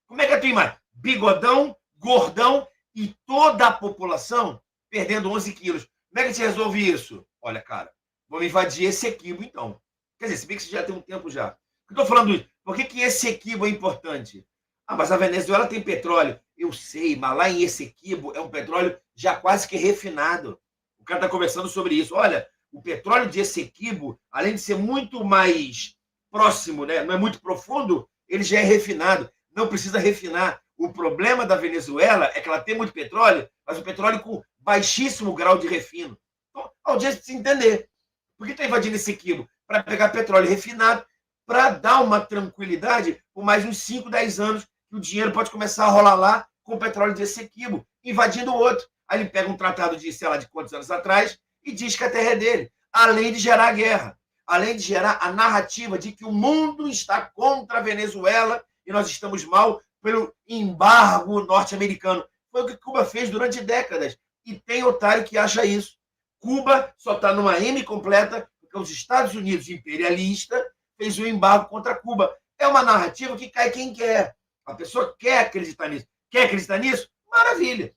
Como é que é a tua imagem? Bigodão, gordão e toda a população perdendo 11 quilos. Como é que a gente resolve isso? Olha, cara, vamos invadir esse Essequibo, então. Quer dizer, se bem que você já tem um tempo já. Por que eu estou falando isso? Por que esse Essequibo é importante? Ah, mas a Venezuela tem petróleo. Eu sei, mas lá em Essequibo é um petróleo já quase que refinado. O cara está conversando sobre isso. Olha, o petróleo de Essequibo, além de ser muito mais próximo, né, não é muito profundo, ele já é refinado. Não precisa refinar. O problema da Venezuela é que ela tem muito petróleo, mas o petróleo com baixíssimo grau de refino. Então, a audiência precisa entender. Por que está invadindo Essequibo? Para pegar petróleo refinado, para dar uma tranquilidade por mais uns 5, 10 anos, que o dinheiro pode começar a rolar lá com o petróleo de Essequibo, invadindo o outro. Aí ele pega um tratado de, sei lá, de quantos anos atrás e diz que a terra é dele. Além de gerar guerra, além de gerar a narrativa de que o mundo está contra a Venezuela e nós estamos mal pelo embargo norte-americano. Foi o que Cuba fez durante décadas. E tem otário que acha isso. Cuba só está numa M completa porque os Estados Unidos, imperialista, fez o embargo contra Cuba. É uma narrativa que cai quem quer. A pessoa quer acreditar nisso. Quer acreditar nisso? Maravilha.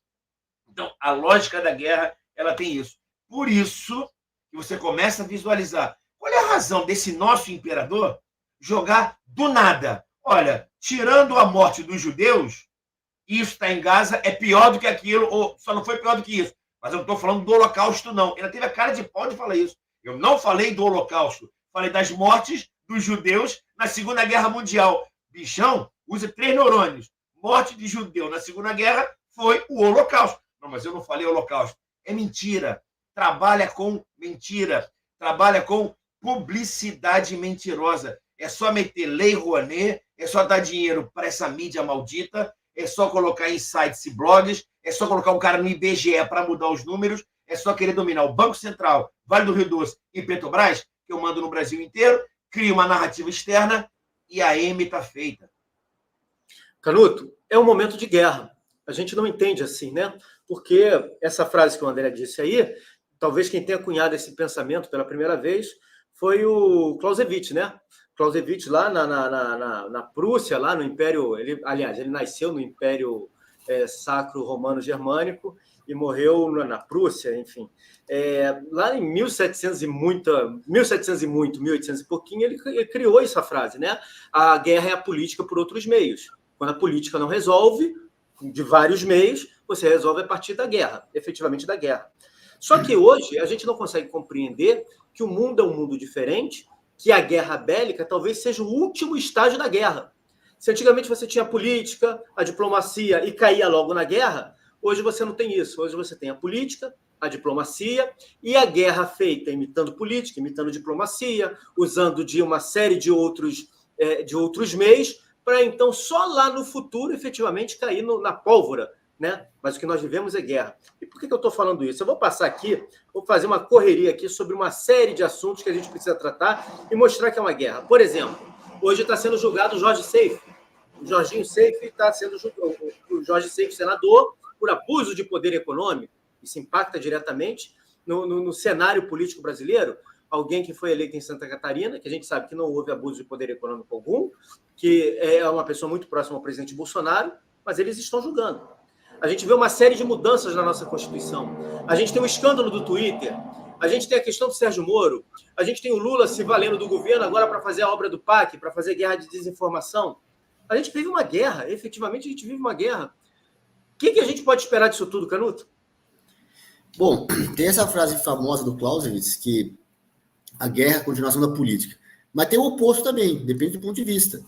Então, a lógica da guerra, ela tem isso. Por isso que você começa a visualizar qual é a razão desse nosso imperador jogar do nada. Olha, tirando a morte dos judeus, isso está em Gaza, é pior do que aquilo, ou só não foi pior do que isso. Mas eu não estou falando do Holocausto, não. Ele teve a cara de pau de falar isso. Eu não falei do Holocausto. Falei das mortes dos judeus na Segunda Guerra Mundial. Bichão usa 3 neurônios. Morte de judeu na Segunda Guerra foi o Holocausto. Não, mas eu não falei Holocausto. É mentira. Trabalha com mentira. Trabalha com publicidade mentirosa. É só meter Lei Rouanet, é só dar dinheiro para essa mídia maldita, é só colocar em sites e blogs, é só colocar um cara no IBGE para mudar os números, é só querer dominar o Banco Central, Vale do Rio Doce e Petrobras, que eu mando no Brasil inteiro, cria uma narrativa externa e a M está feita. Canuto, é um momento de guerra. A gente não entende assim, né? Porque essa frase que o André disse aí, talvez quem tenha cunhado esse pensamento pela primeira vez foi o Clausewitz, né? Clausewitz lá na Prússia, lá no Império... ele nasceu no Império Sacro Romano Germânico e morreu na Prússia, enfim. Lá em 1800 e pouquinho, ele criou essa frase, né? A guerra é a política por outros meios. Quando a política não resolve, de vários meios, você resolve a partir da guerra, efetivamente da guerra. Só que hoje a gente não consegue compreender que o mundo é um mundo diferente, que a guerra bélica talvez seja o último estágio da guerra. Se antigamente você tinha a política, a diplomacia e caía logo na guerra, hoje você não tem isso. Hoje você tem a política, a diplomacia e a guerra feita imitando política, imitando diplomacia, usando de uma série de outros meios, para então só lá no futuro efetivamente cair na pólvora, né? Mas o que nós vivemos é guerra. E por que eu estou falando isso? Eu vou passar aqui, vou fazer uma correria aqui sobre uma série de assuntos que a gente precisa tratar e mostrar que é uma guerra. Por exemplo, hoje está sendo julgado o Jorge Seife. O Jorginho Seife está sendo julgado, o Jorge Seife, senador, por abuso de poder econômico. Isso impacta diretamente no cenário político brasileiro. Alguém que foi eleito em Santa Catarina, que a gente sabe que não houve abuso de poder econômico algum, que é uma pessoa muito próxima ao presidente Bolsonaro, mas eles estão julgando. A gente vê uma série de mudanças na nossa Constituição. A gente tem o escândalo do Twitter, a gente tem a questão do Sérgio Moro, a gente tem o Lula se valendo do governo agora para fazer a obra do PAC, para fazer guerra de desinformação. A gente vive uma guerra, efetivamente a gente vive uma guerra. O que a gente pode esperar disso tudo, Canuto? Bom, tem essa frase famosa do Clausewitz que a guerra é a continuação da política. Mas tem o oposto também, depende do ponto de vista.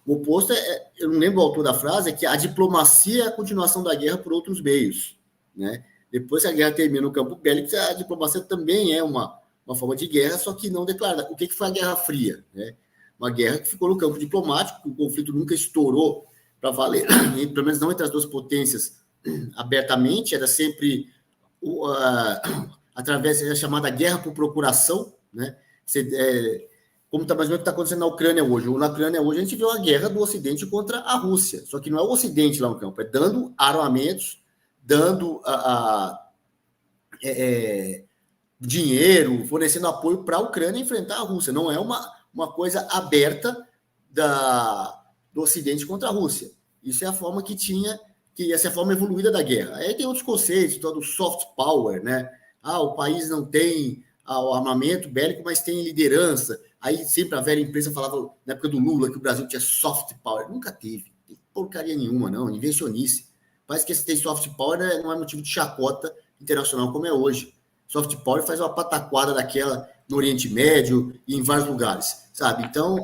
O oposto eu não lembro o autor da frase, é que a diplomacia é a continuação da guerra por outros meios, né? Depois que a guerra termina no campo bélico, a diplomacia também é uma forma de guerra, só que não declarada. O que foi a Guerra Fria, né? Uma guerra que ficou no campo diplomático, o conflito nunca estourou para valer, pelo menos não entre as duas potências abertamente, era sempre através da chamada guerra por procuração, né? Como está mais ou menos o que está acontecendo na Ucrânia hoje. Na Ucrânia hoje a gente vê uma guerra do Ocidente contra a Rússia, só que não é o Ocidente lá no campo, é dando armamentos, dando dinheiro, fornecendo apoio para a Ucrânia enfrentar a Rússia. Não é uma coisa aberta do Ocidente contra a Rússia. Isso é a forma essa é a forma evoluída da guerra. Aí tem outros conceitos, todo soft power, né? O país não tem o armamento bélico, mas tem liderança. Aí sempre a velha imprensa falava, na época do Lula, que o Brasil tinha soft power. Nunca teve. Não tem porcaria nenhuma, não. Invencionice. Parece que esse tem soft power não é motivo de chacota internacional como é hoje. Soft power faz uma pataquada daquela no Oriente Médio e em vários lugares, sabe? Então,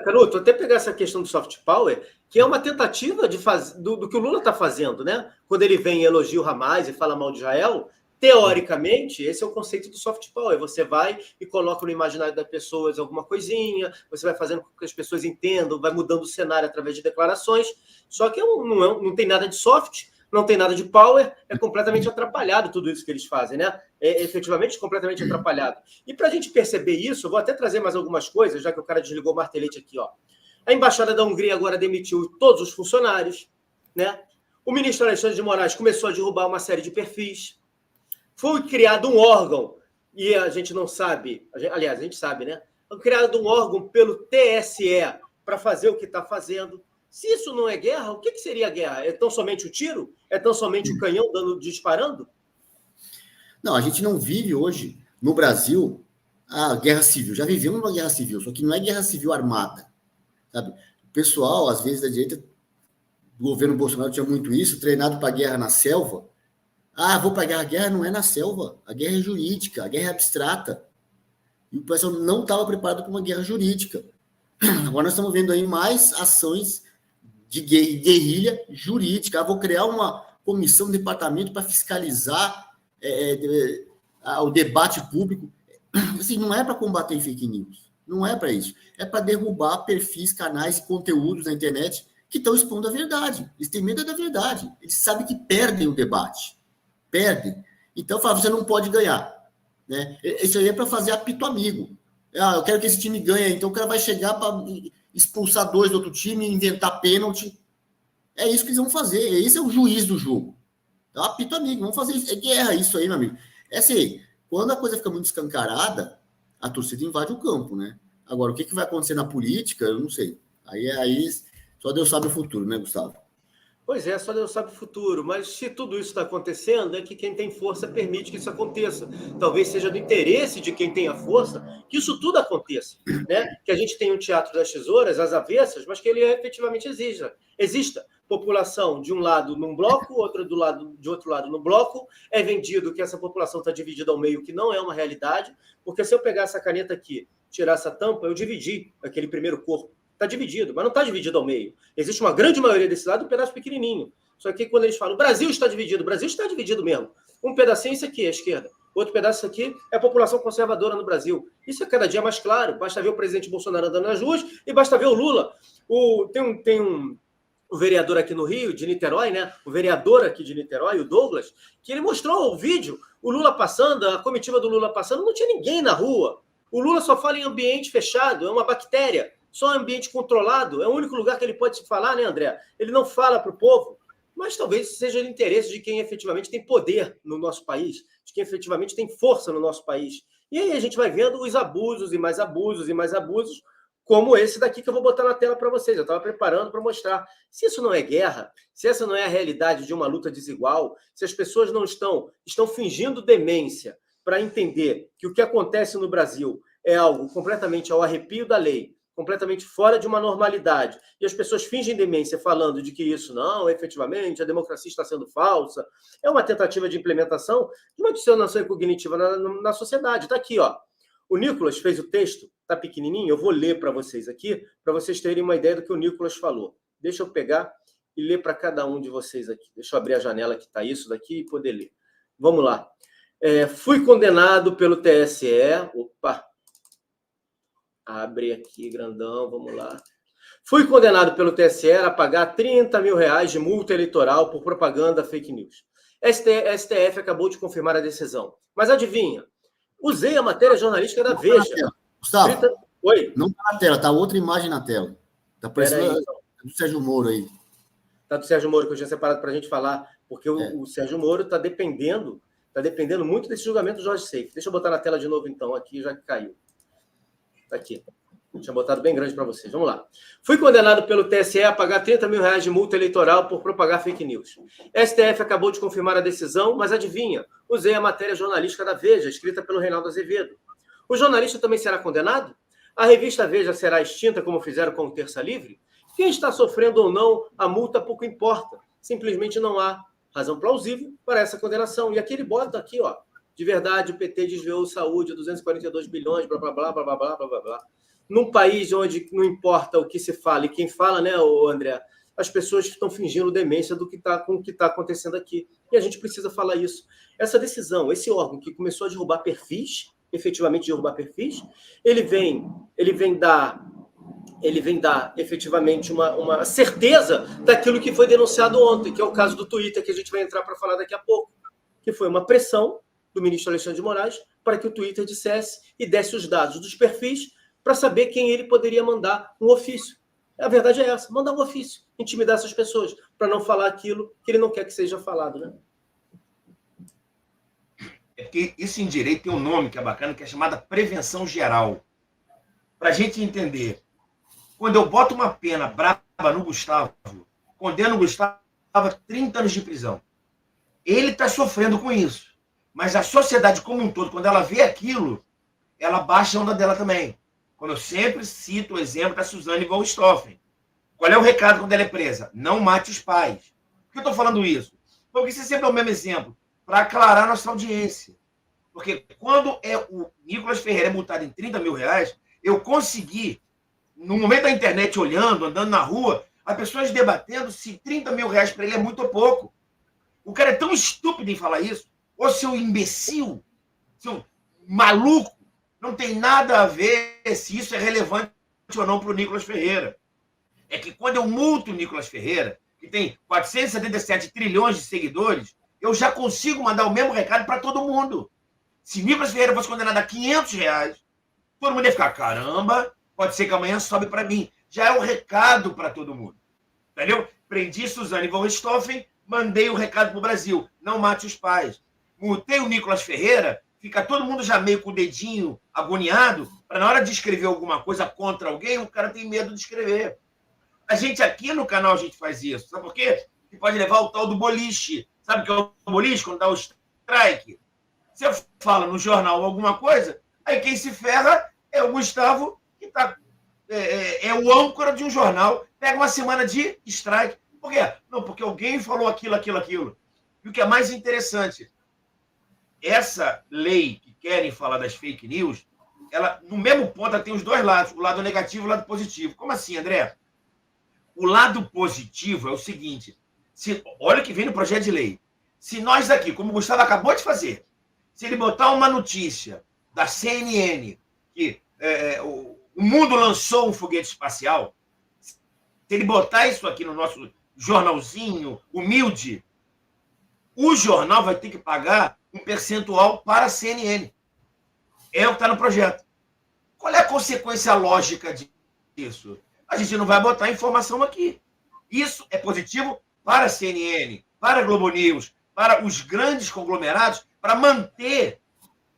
Canuto, até pegar essa questão do soft power, que é uma tentativa do que o Lula está fazendo, né? Quando ele vem e elogia o Hamas e fala mal de Israel, teoricamente, esse é o conceito do soft power. Você vai e coloca no imaginário das pessoas alguma coisinha, você vai fazendo com que as pessoas entendam, vai mudando o cenário através de declarações, só que não tem nada de soft, não tem nada de power, é completamente atrapalhado tudo isso que eles fazem, né? É efetivamente completamente atrapalhado. E para a gente perceber isso, eu vou até trazer mais algumas coisas, já que o cara desligou o martelete aqui, ó. A Embaixada da Hungria agora demitiu todos os funcionários, né? O ministro Alexandre de Moraes começou a derrubar uma série de perfis. Foi criado um órgão, e a gente não sabe, aliás, a gente sabe, né? Foi criado um órgão pelo TSE para fazer o que está fazendo. Se isso não é guerra, o que seria guerra? É tão somente o tiro? É tão somente o canhão disparando? Não, a gente não vive hoje, no Brasil, a guerra civil. Já vivemos uma guerra civil, só que não é guerra civil armada. Sabe? O pessoal, às vezes, da direita, do governo Bolsonaro tinha muito isso, treinado para a guerra na selva. Vou para a guerra. A guerra não é na selva. A guerra é jurídica, a guerra é abstrata. E o pessoal não estava preparado para uma guerra jurídica. Agora nós estamos vendo aí mais ações de guerrilha jurídica. Vou criar uma comissão, um departamento para fiscalizar o debate público. Assim, não é para combater fake news. Não é para isso. É para derrubar perfis, canais e conteúdos na internet que estão expondo a verdade. Eles têm medo da verdade. Eles sabem que perdem o debate. Perdem. Então, você não pode ganhar. Né? Isso aí é para fazer apito amigo. Eu quero que esse time ganhe. Então, o cara vai chegar para expulsar 2 do outro time, inventar pênalti. É isso que eles vão fazer. Esse é o juiz do jogo. É um apito amigo. Vamos fazer isso. É guerra isso aí, meu amigo. É assim, quando a coisa fica muito escancarada, a torcida invade o campo, né? Agora, o que vai acontecer na política, eu não sei. Aí só Deus sabe o futuro, né, Gustavo? Pois é, só Deus sabe o futuro. Mas se tudo isso está acontecendo, é que quem tem força permite que isso aconteça. Talvez seja do interesse de quem tem a força que isso tudo aconteça. Né? Que a gente tenha um teatro das tesouras, às avessas, mas que ele efetivamente exista. População de um lado num bloco, de outro lado no bloco. É vendido que essa população está dividida ao meio, que não é uma realidade. Porque se eu pegar essa caneta aqui, tirar essa tampa, eu dividi aquele primeiro corpo. Está dividido, mas não está dividido ao meio. Existe uma grande maioria desse lado e um pedaço pequenininho. Só que quando eles falam, o Brasil está dividido mesmo. Um pedacinho isso aqui é a esquerda. Outro pedaço isso aqui é a população conservadora no Brasil. Isso é cada dia mais claro. Basta ver o presidente Bolsonaro andando nas ruas e basta ver o Lula. Tem um vereador aqui no Rio, de Niterói, né? O vereador aqui de Niterói, o Douglas, que ele mostrou o vídeo, o Lula passando, a comitiva do Lula passando, não tinha ninguém na rua. O Lula só fala em ambiente fechado, é uma bactéria. Só ambiente controlado, é o único lugar que ele pode se falar, né, André? Ele não fala para o povo, mas talvez seja o interesse de quem efetivamente tem poder no nosso país, de quem efetivamente tem força no nosso país. E aí a gente vai vendo os abusos e mais abusos e mais abusos, como esse daqui que eu vou botar na tela para vocês. Eu estava preparando para mostrar. Se isso não é guerra, se essa não é a realidade de uma luta desigual, se as pessoas não estão fingindo demência para entender que o que acontece no Brasil é algo completamente ao arrepio da lei, completamente fora de uma normalidade, e as pessoas fingem demência falando de que isso não, efetivamente, a democracia está sendo falsa, é uma tentativa de implementação de uma dissonância cognitiva na sociedade. Está aqui, ó. O Nicolas fez o texto, está pequenininho, eu vou ler para vocês aqui, para vocês terem uma ideia do que o Nicolas falou. Deixa eu pegar e ler para cada um de vocês aqui. Deixa eu abrir a janela que está isso daqui e poder ler. Vamos lá. Fui condenado pelo TSE. Opa! Abre aqui, grandão, vamos lá. Fui condenado pelo TSE a pagar R$30 mil de multa eleitoral por propaganda fake news. STF acabou de confirmar a decisão. Mas adivinha? Usei a matéria jornalística da Veja. Gustavo, Oi? não está na tela, está outra imagem na tela. Está parecendo então. do Sérgio Moro aí. Está do Sérgio Moro, que eu tinha separado para a gente falar, porque o Sérgio Moro está dependendo muito desse julgamento do Jorge Seife. Deixa eu botar na tela de novo, então, aqui, já que caiu. Está aqui. Tinha botado bem grande para vocês. Vamos lá. Fui condenado pelo TSE a pagar R$30 mil de multa eleitoral por propagar fake news. STF acabou de confirmar a decisão, mas adivinha? Usei a matéria jornalística da Veja, escrita pelo Reinaldo Azevedo. O jornalista também será condenado? A revista Veja será extinta, como fizeram com o Terça Livre? Quem está sofrendo ou não, a multa pouco importa. Simplesmente não há razão plausível para essa condenação. E aqui ele bota aqui, ó, de verdade, o PT desviou saúde, 242 bilhões, blá, blá, blá, blá, blá, blá, blá, blá, blá. Num país onde não importa o que se fala, e quem fala, né, André, as pessoas estão fingindo demência com o que está acontecendo aqui. E a gente precisa falar isso. Essa decisão, esse órgão que começou a derrubar perfis, efetivamente derrubar perfis, ele vem dar efetivamente uma certeza daquilo que foi denunciado ontem, que é o caso do Twitter, que a gente vai entrar para falar daqui a pouco, que foi uma pressão do ministro Alexandre de Moraes para que o Twitter dissesse e desse os dados dos perfis para saber quem ele poderia mandar um ofício. A verdade é essa, mandar um ofício, intimidar essas pessoas, para não falar aquilo que ele não quer que seja falado, né? É porque isso em direito tem um nome que é bacana, que é chamada prevenção geral. Para a gente entender, quando eu boto uma pena braba no Gustavo, condeno o Gustavo a 30 anos de prisão, ele está sofrendo com isso. Mas a sociedade como um todo, quando ela vê aquilo, ela baixa a onda dela também. Como eu sempre cito o exemplo da Suzane von Richthofen. Qual é o recado quando ela é presa? Não mate os pais. Por que eu estou falando isso? Porque você sempre é o mesmo exemplo, para aclarar a nossa audiência. Porque quando o Nicolas Ferreira é multado em R$30 mil, eu consegui, no momento da internet, olhando, andando na rua, as pessoas debatendo se R$30 mil para ele é muito ou pouco. O cara é tão estúpido em falar isso. Ô, seu imbecil, seu maluco, não tem nada a ver se isso é relevante ou não para o Nicolas Ferreira. É que quando eu multo o Nicolas Ferreira, que tem 477 trilhões de seguidores, eu já consigo mandar o mesmo recado para todo mundo. Se Nicolas Ferreira fosse condenado a R$500, todo mundo ia ficar, caramba, pode ser que amanhã sobe para mim. Já é um recado para todo mundo. Entendeu? Prendi Suzane von Richthofen, mandei o recado para o Brasil. Não mate os pais. Multei o Nicolas Ferreira, fica todo mundo já meio com o dedinho agoniado, para na hora de escrever alguma coisa contra alguém, o cara tem medo de escrever. A gente aqui no canal, a gente faz isso. Sabe por quê? Que pode levar o tal do boliche. Sabe o que é o boliche? Quando dá o strike. Você fala no jornal alguma coisa, aí quem se ferra é o Gustavo, que é o âncora de um jornal, pega uma semana de strike. Por quê? Não, porque alguém falou aquilo. E o que é mais interessante, essa lei que querem falar das fake news, ela, no mesmo ponto, ela tem os dois lados, o lado negativo e o lado positivo. Como assim, André? O lado positivo é o seguinte, olha o que vem no projeto de lei. Se nós aqui, como o Gustavo acabou de fazer, se ele botar uma notícia da CNN que o mundo lançou um foguete espacial, se ele botar isso aqui no nosso jornalzinho humilde, o jornal vai ter que pagar um percentual para a CNN. É o que está no projeto. Qual é a consequência lógica disso? A gente não vai botar informação aqui. Isso é positivo para a CNN, para a Globo News, para os grandes conglomerados, para manter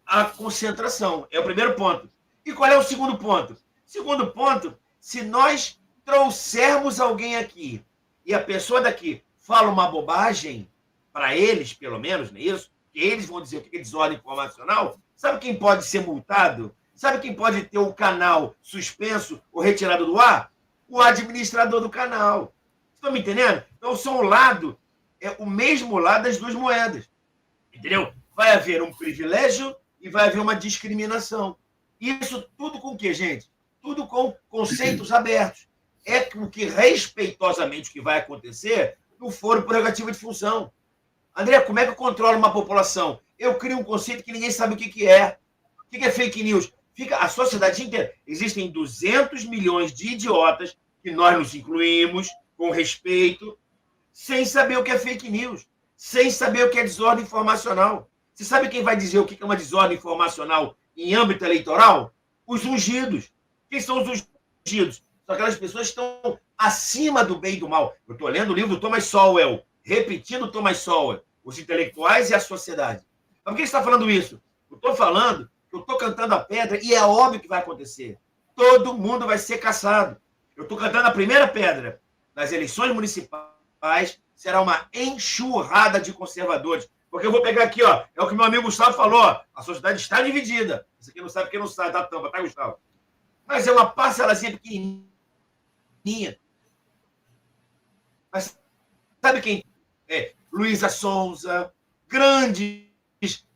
a concentração. É o primeiro ponto. E qual é o segundo ponto? Segundo ponto, se nós trouxermos alguém aqui e a pessoa daqui fala uma bobagem, para eles, pelo menos, não é isso? Que eles vão dizer o que é desordem informacional, sabe quem pode ser multado? Sabe quem pode ter o canal suspenso ou retirado do ar? O administrador do canal. Estão me entendendo? Então, são o mesmo lado das duas moedas. Entendeu? Vai haver um privilégio e vai haver uma discriminação. Isso tudo com o quê, gente? Tudo com conceitos abertos. É com que, respeitosamente, o que vai acontecer no foro prerrogativa de função. André, como é que eu controlo uma população? Eu crio um conceito que ninguém sabe o que é. O que é fake news? Fica a sociedade inteira. Existem 200 milhões de idiotas, que nós nos incluímos, com respeito, sem saber o que é fake news, sem saber o que é desordem informacional. Você sabe quem vai dizer o que é uma desordem informacional em âmbito eleitoral? Os ungidos. Quem são os ungidos? São aquelas pessoas que estão acima do bem e do mal. Eu estou lendo o livro do Thomas Sowell, repetindo Thomas Sowell, os intelectuais e a sociedade. Mas por que você está falando isso? Eu estou falando que eu estou cantando a pedra e é óbvio que vai acontecer. Todo mundo vai ser caçado. Eu estou cantando a primeira pedra. Nas eleições municipais, será uma enxurrada de conservadores. Porque eu vou pegar aqui, ó, é o que meu amigo Gustavo falou, ó, a sociedade está dividida. Isso aqui não sabe porque não sabe da tampa, tá, Gustavo? Mas é uma parcelazinha pequenininha. Mas sabe quem é? Luísa Sonza, grandes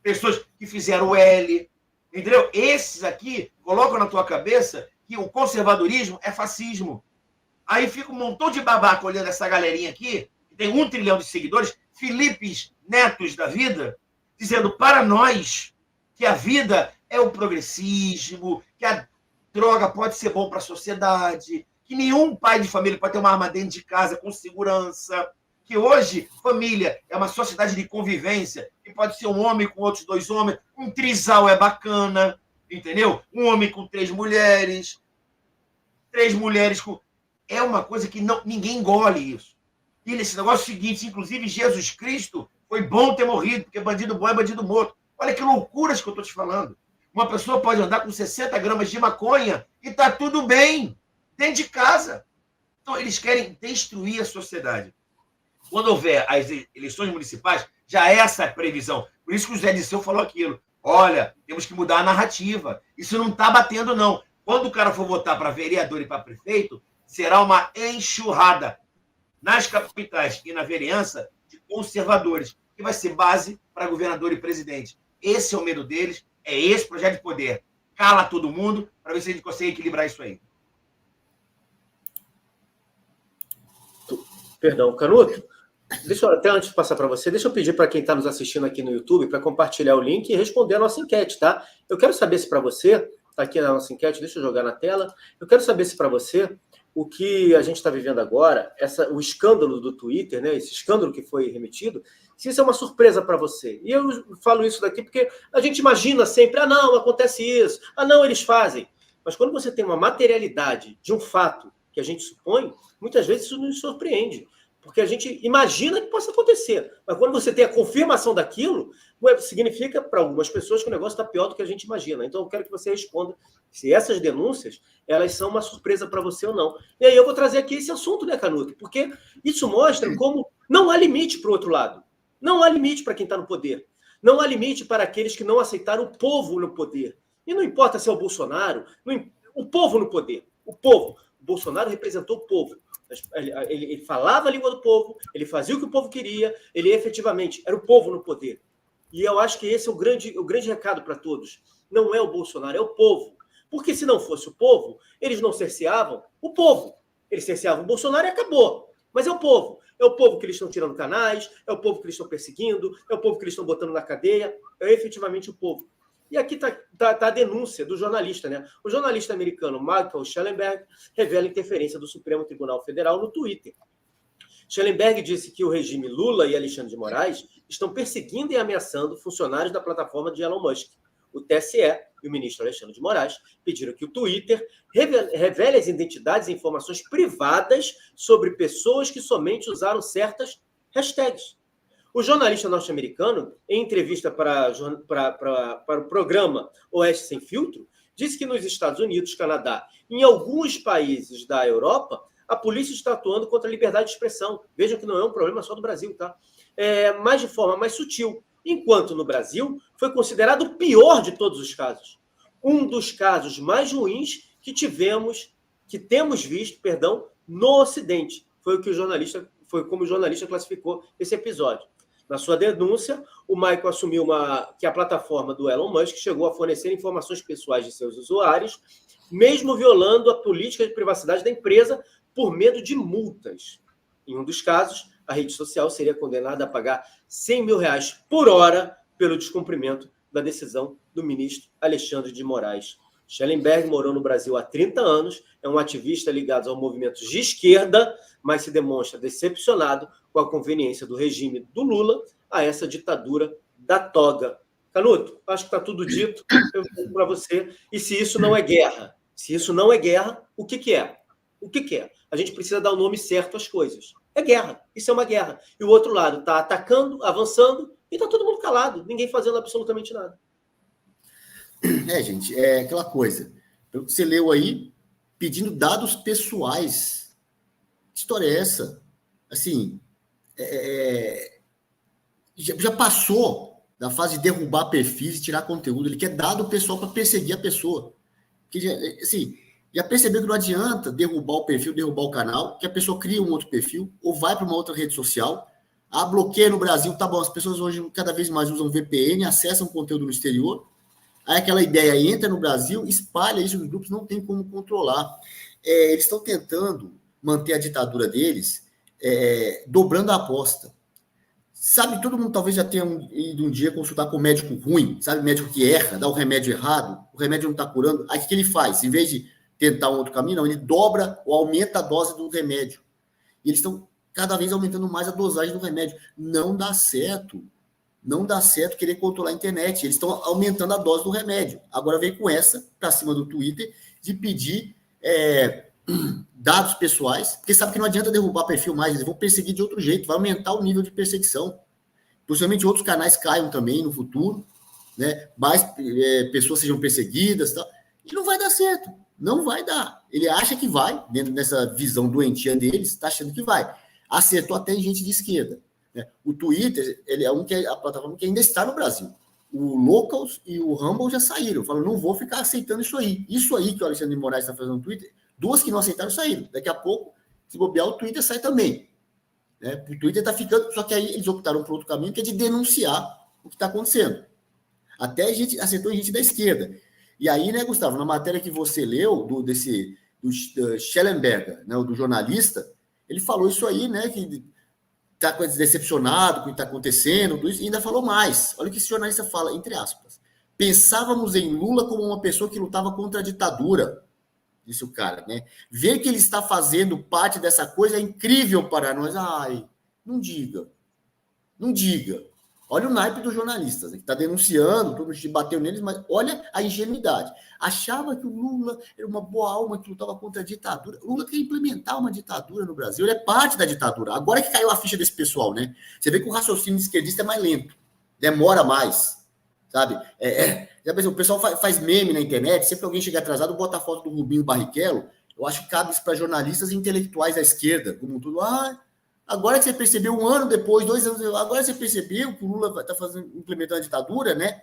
pessoas que fizeram o L, entendeu? Esses aqui colocam na tua cabeça que o conservadorismo é fascismo. Aí fica um montão de babaca olhando essa galerinha aqui, que tem 1 trilhão de seguidores, Filipes Netos da vida, dizendo para nós que a vida é o progressismo, que a droga pode ser bom para a sociedade, que nenhum pai de família pode ter uma arma dentro de casa com segurança, que hoje família é uma sociedade de convivência, que pode ser um homem com outros 2 homens, um trisal é bacana, entendeu? Um homem com 3 mulheres, 3 mulheres com... É uma coisa que ninguém engole isso. E nesse negócio seguinte, inclusive Jesus Cristo foi bom ter morrido, porque bandido bom é bandido morto. Olha que loucuras que eu estou te falando. Uma pessoa pode andar com 60 gramas de maconha e está tudo bem, dentro de casa. Então, eles querem destruir a sociedade. Quando houver as eleições municipais, já é essa a previsão. Por isso que o Zé Disseu falou aquilo. Olha, temos que mudar a narrativa. Isso não está batendo, não. Quando o cara for votar para vereador e para prefeito, será uma enxurrada nas capitais e na vereança de conservadores, que vai ser base para governador e presidente. Esse é o medo deles, é esse projeto de poder. Cala todo mundo para ver se a gente consegue equilibrar isso aí. Perdão, Canuto, deixa eu, até antes de passar para você, deixa eu pedir para quem está nos assistindo aqui no YouTube para compartilhar o link e responder a nossa enquete, tá? Eu quero saber se para você, está aqui na nossa enquete, deixa eu jogar na tela, eu quero saber se para você o que a gente está vivendo agora, o escândalo do Twitter, né, esse escândalo que foi remetido, se isso é uma surpresa para você. E eu falo isso daqui porque a gente imagina sempre, não, acontece isso, não, eles fazem. Mas quando você tem uma materialidade de um fato que a gente supõe, muitas vezes isso nos surpreende, porque a gente imagina que possa acontecer. Mas quando você tem a confirmação daquilo, significa para algumas pessoas que o negócio está pior do que a gente imagina. Então eu quero que você responda se essas denúncias elas são uma surpresa para você ou não. E aí eu vou trazer aqui esse assunto, né, Canuto? Porque isso mostra como não há limite para o outro lado. Não há limite para quem está no poder. Não há limite para aqueles que não aceitaram o povo no poder. E não importa se é o Bolsonaro, o povo no poder. O povo. O Bolsonaro representou o povo. Ele falava a língua do povo, ele fazia o que o povo queria, ele efetivamente era o povo no poder. E eu acho que esse é o grande recado para todos. Não é o Bolsonaro, é o povo. Porque se não fosse o povo, eles não cerceavam o povo. Eles cerceavam o Bolsonaro e acabou. Mas é o povo. É o povo que eles estão tirando canais, é o povo que eles estão perseguindo, é o povo que eles estão botando na cadeia, é efetivamente o povo. E aqui está a denúncia do jornalista, né? O jornalista americano Michael Schellenberg revela interferência do Supremo Tribunal Federal no Twitter. Schellenberg disse que o regime Lula e Alexandre de Moraes estão perseguindo e ameaçando funcionários da plataforma de Elon Musk. O TSE e o ministro Alexandre de Moraes pediram que o Twitter revele as identidades e informações privadas sobre pessoas que somente usaram certas hashtags. O jornalista norte-americano, em entrevista para o programa Oeste Sem Filtro, disse que nos Estados Unidos, Canadá e em alguns países da Europa, a polícia está atuando contra a liberdade de expressão. Vejam que não é um problema só do Brasil, tá? Mas de forma mais sutil. Enquanto no Brasil foi considerado o pior de todos os casos. Um dos casos mais ruins que temos visto, no Ocidente. Foi como o jornalista classificou esse episódio. Na sua denúncia, o Michael assumiu que a plataforma do Elon Musk chegou a fornecer informações pessoais de seus usuários, mesmo violando a política de privacidade da empresa por medo de multas. Em um dos casos, a rede social seria condenada a pagar R$100 mil por hora pelo descumprimento da decisão do ministro Alexandre de Moraes. Schellenberg morou no Brasil há 30 anos, é um ativista ligado ao movimento de esquerda, mas se demonstra decepcionado com a conveniência do regime do Lula a essa ditadura da toga. Canuto, acho que está tudo dito. Eu digo para você. E se isso não é guerra? Se isso não é guerra, o que é? O que é? A gente precisa dar o nome certo às coisas. É guerra. Isso é uma guerra. E o outro lado está atacando, avançando, e está todo mundo calado. Ninguém fazendo absolutamente nada. Gente, é aquela coisa. Pelo que você leu aí, pedindo dados pessoais. Que história é essa? Assim, já passou da fase de derrubar perfis e tirar conteúdo. Ele quer dado pessoal para perseguir a pessoa. Porque, assim, já percebeu que não adianta derrubar o perfil, derrubar o canal, que a pessoa cria um outro perfil ou vai para uma outra rede social. Bloqueia no Brasil, tá bom, as pessoas hoje cada vez mais usam VPN, acessam conteúdo no exterior. Aí aquela ideia entra no Brasil, espalha isso, os grupos não tem como controlar. Eles estão tentando manter a ditadura deles, dobrando a aposta. Sabe, todo mundo talvez já tenha ido um dia consultar com um médico ruim, sabe, médico que erra, dá o remédio errado, o remédio não está curando. Aí o que ele faz? Em vez de tentar um outro caminho, não, ele dobra ou aumenta a dose do remédio. E eles estão cada vez aumentando mais a dosagem do remédio. Não dá certo. Não dá certo querer controlar a internet. Eles estão aumentando a dose do remédio. Agora vem com essa, para cima do Twitter, de pedir dados pessoais, porque sabe que não adianta derrubar perfil mais, eles vão perseguir de outro jeito, vai aumentar o nível de perseguição. Possivelmente outros canais caiam também no futuro, né? Mais pessoas sejam perseguidas, tal. E não vai dar certo. Não vai dar. Ele acha que vai, dentro dessa visão doentia deles, está achando que vai. Acertou até em gente de esquerda. O Twitter, ele é a plataforma que ainda está no Brasil. O Locals e o Rumble já saíram. Falaram, não vou ficar aceitando isso aí. Isso aí que o Alexandre de Moraes está fazendo no Twitter, duas que não aceitaram saíram. Daqui a pouco, se bobear, o Twitter sai também. O Twitter está ficando... Só que aí eles optaram por outro caminho, que é de denunciar o que está acontecendo. Até a gente acertou gente da esquerda. E aí, né, Gustavo, na matéria que você leu, do Schellenberg, né, do jornalista, ele falou isso aí, né, que está decepcionado com o que está acontecendo, tudo isso, e ainda falou mais. Olha o que esse jornalista fala, entre aspas. Pensávamos em Lula como uma pessoa que lutava contra a ditadura, disse o cara, né? Ver que ele está fazendo parte dessa coisa é incrível para nós. Ai, não diga. Não diga. Olha o naipe dos jornalistas, né, que está denunciando, todo mundo bateu neles, mas olha a ingenuidade. Achava que o Lula era uma boa alma que lutava contra a ditadura. O Lula quer implementar uma ditadura no Brasil, ele é parte da ditadura. Agora que caiu a ficha desse pessoal, né? Você vê que o raciocínio esquerdista é mais lento, demora mais, sabe? Já pensou, o pessoal faz meme na internet, sempre que alguém chega atrasado, bota a foto do Rubinho Barrichello. Eu acho que cabe isso para jornalistas e intelectuais da esquerda, como tudo. Agora que você percebeu, 1 ano depois, 2 anos depois, agora você percebeu que o Lula está implementando a ditadura, né?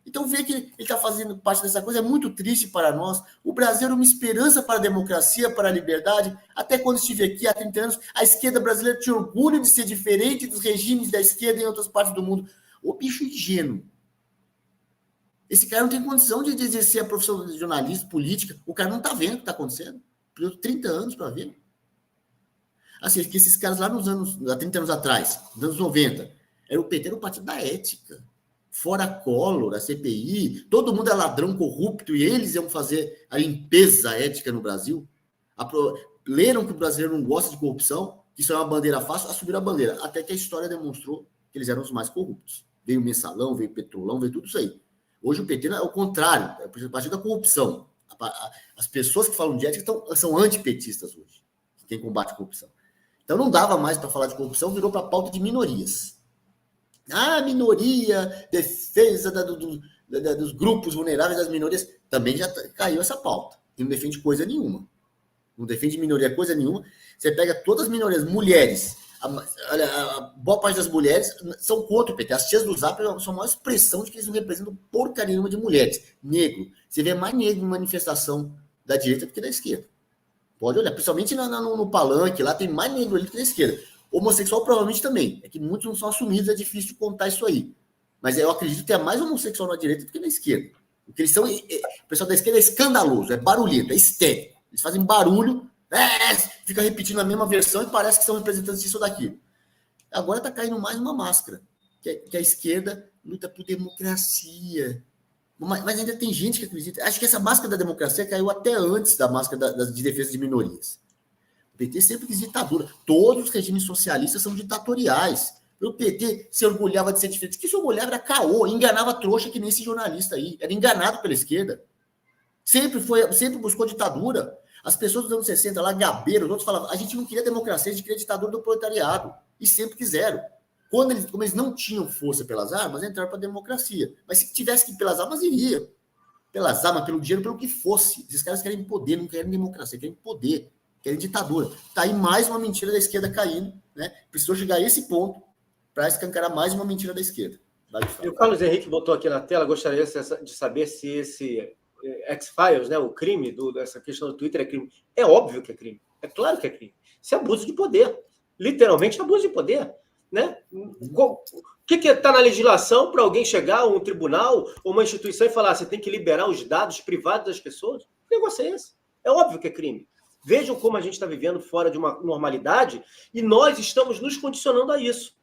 Então, ver que ele está fazendo parte dessa coisa é muito triste para nós. O Brasil era uma esperança para a democracia, para a liberdade. Até quando estive aqui há 30 anos, a esquerda brasileira tinha orgulho de ser diferente dos regimes da esquerda em outras partes do mundo. O bicho ingênuo. Esse cara não tem condição de exercer a profissão de jornalista, política. O cara não está vendo o que está acontecendo. Deu 30 anos para ver. Assim, que esses caras lá há 30 anos atrás, nos anos 90, o PT era o partido da ética. Fora Collor, a CPI, todo mundo é ladrão corrupto e eles iam fazer a limpeza ética no Brasil. Leram que o brasileiro não gosta de corrupção, que isso é uma bandeira fácil, assumiram a bandeira. Até que a história demonstrou que eles eram os mais corruptos. Veio o Mensalão, veio o Petrolão, veio tudo isso aí. Hoje o PT é o contrário, é o partido da corrupção. As pessoas que falam de ética são antipetistas hoje, quem combate a corrupção. Então não dava mais para falar de corrupção, virou para a pauta de minorias. Minoria, defesa dos grupos vulneráveis das minorias, também já caiu essa pauta. E não defende coisa nenhuma. Não defende minoria coisa nenhuma. Você pega todas as minorias, mulheres, a boa parte das mulheres são contra o PT. As tias do Zap são a maior expressão de que eles não representam porcaria nenhuma de mulheres. Negro. Você vê mais negro em manifestação da direita do que da esquerda. Pode olhar, principalmente no palanque, lá tem mais negro ali que da esquerda. Homossexual provavelmente também. É que muitos não são assumidos, é difícil de contar isso aí. Mas eu acredito que é mais homossexual na direita do que na esquerda. Porque eles são... O pessoal da esquerda é escandaloso, é barulhento, é histérico. Eles fazem barulho, fica repetindo a mesma versão e parece que são representantes disso ou daquilo. Agora está caindo mais uma máscara, que a esquerda luta por democracia. Mas ainda tem gente que acredita. Acho que essa máscara da democracia caiu até antes da máscara de defesa de minorias. O PT sempre quis ditadura. Todos os regimes socialistas são ditatoriais. O PT se orgulhava de ser diferente. Que se orgulhava era caô, enganava trouxa que nem esse jornalista aí. Era enganado pela esquerda. Sempre buscou ditadura. As pessoas dos anos 60, lá, Gabeira, os outros falavam, a gente não queria democracia, a gente queria ditadura do proletariado. E sempre quiseram. Como eles não tinham força pelas armas, entraram para a democracia. Mas se tivesse que ir pelas armas, iria. Pelas armas, pelo dinheiro, pelo que fosse. Esses caras querem poder, não querem democracia, querem poder, querem ditadura. Está aí mais uma mentira da esquerda caindo. Né? Precisou chegar a esse ponto para escancarar mais uma mentira da esquerda. E o Carlos Henrique botou aqui na tela, gostaria de saber se esse X-Files, né, o crime dessa questão do Twitter é crime. É óbvio que é crime. É claro que é crime. Isso é abuso de poder. Literalmente abuso de poder. Né? O que está na legislação para alguém chegar a um tribunal ou uma instituição e falar você tem que liberar os dados privados das pessoas? Que negócio é esse? É óbvio que é crime. Vejam como a gente está vivendo fora de uma normalidade e nós estamos nos condicionando a isso.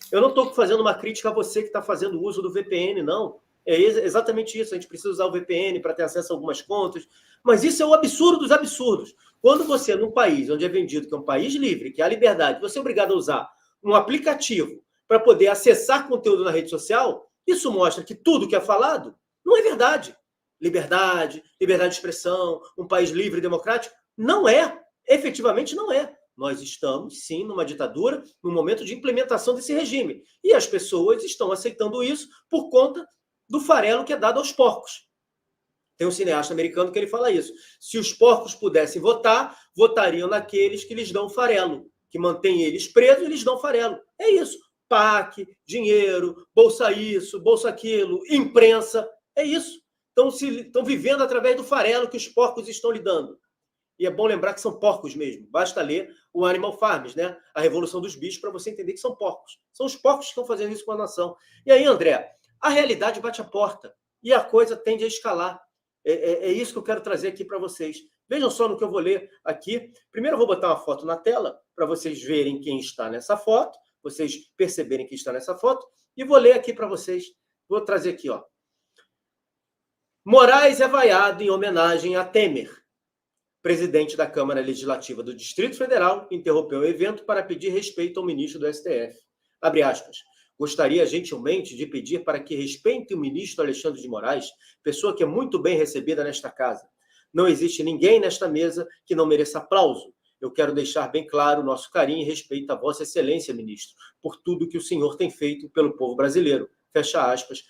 Eu não estou fazendo uma crítica a você que está fazendo uso do VPN, não. É exatamente isso. A gente precisa usar o VPN para ter acesso a algumas contas. Mas isso é o absurdo dos absurdos. Quando você, num país onde é vendido que é um país livre, que há liberdade, você é obrigado a usar um aplicativo para poder acessar conteúdo na rede social, isso mostra que tudo que é falado não é verdade. Liberdade de expressão, um país livre e democrático, não é. Efetivamente não é. Nós estamos, sim, numa ditadura, num momento de implementação desse regime. E as pessoas estão aceitando isso por conta do farelo que é dado aos porcos. Tem um cineasta americano que ele fala isso. Se os porcos pudessem votar, votariam naqueles que lhes dão farelo, que mantém eles presos e lhes dão farelo. É isso. PAC, dinheiro, bolsa isso, bolsa aquilo, imprensa, é isso. Estão vivendo através do farelo que os porcos estão lhe dando. E é bom lembrar que são porcos mesmo. Basta ler o Animal Farms, né? A Revolução dos Bichos, para você entender que são porcos. São os porcos que estão fazendo isso com a nação. E aí, André, a realidade bate a porta e a coisa tende a escalar. É isso que eu quero trazer aqui para vocês. Vejam só no que eu vou ler aqui. Primeiro eu vou botar uma foto na tela para vocês verem quem está nessa foto, vocês perceberem quem está nessa foto, e vou ler aqui para vocês. Vou trazer aqui, ó. Moraes é vaiado em homenagem a Temer. Presidente da Câmara Legislativa do Distrito Federal interrompeu o evento para pedir respeito ao ministro do STF. Abre aspas. Gostaria gentilmente de pedir para que respeite o ministro Alexandre de Moraes, pessoa que é muito bem recebida nesta casa. Não existe ninguém nesta mesa que não mereça aplauso. Eu quero deixar bem claro o nosso carinho e respeito a Vossa Excelência, ministro, por tudo que o senhor tem feito pelo povo brasileiro. Fecha aspas,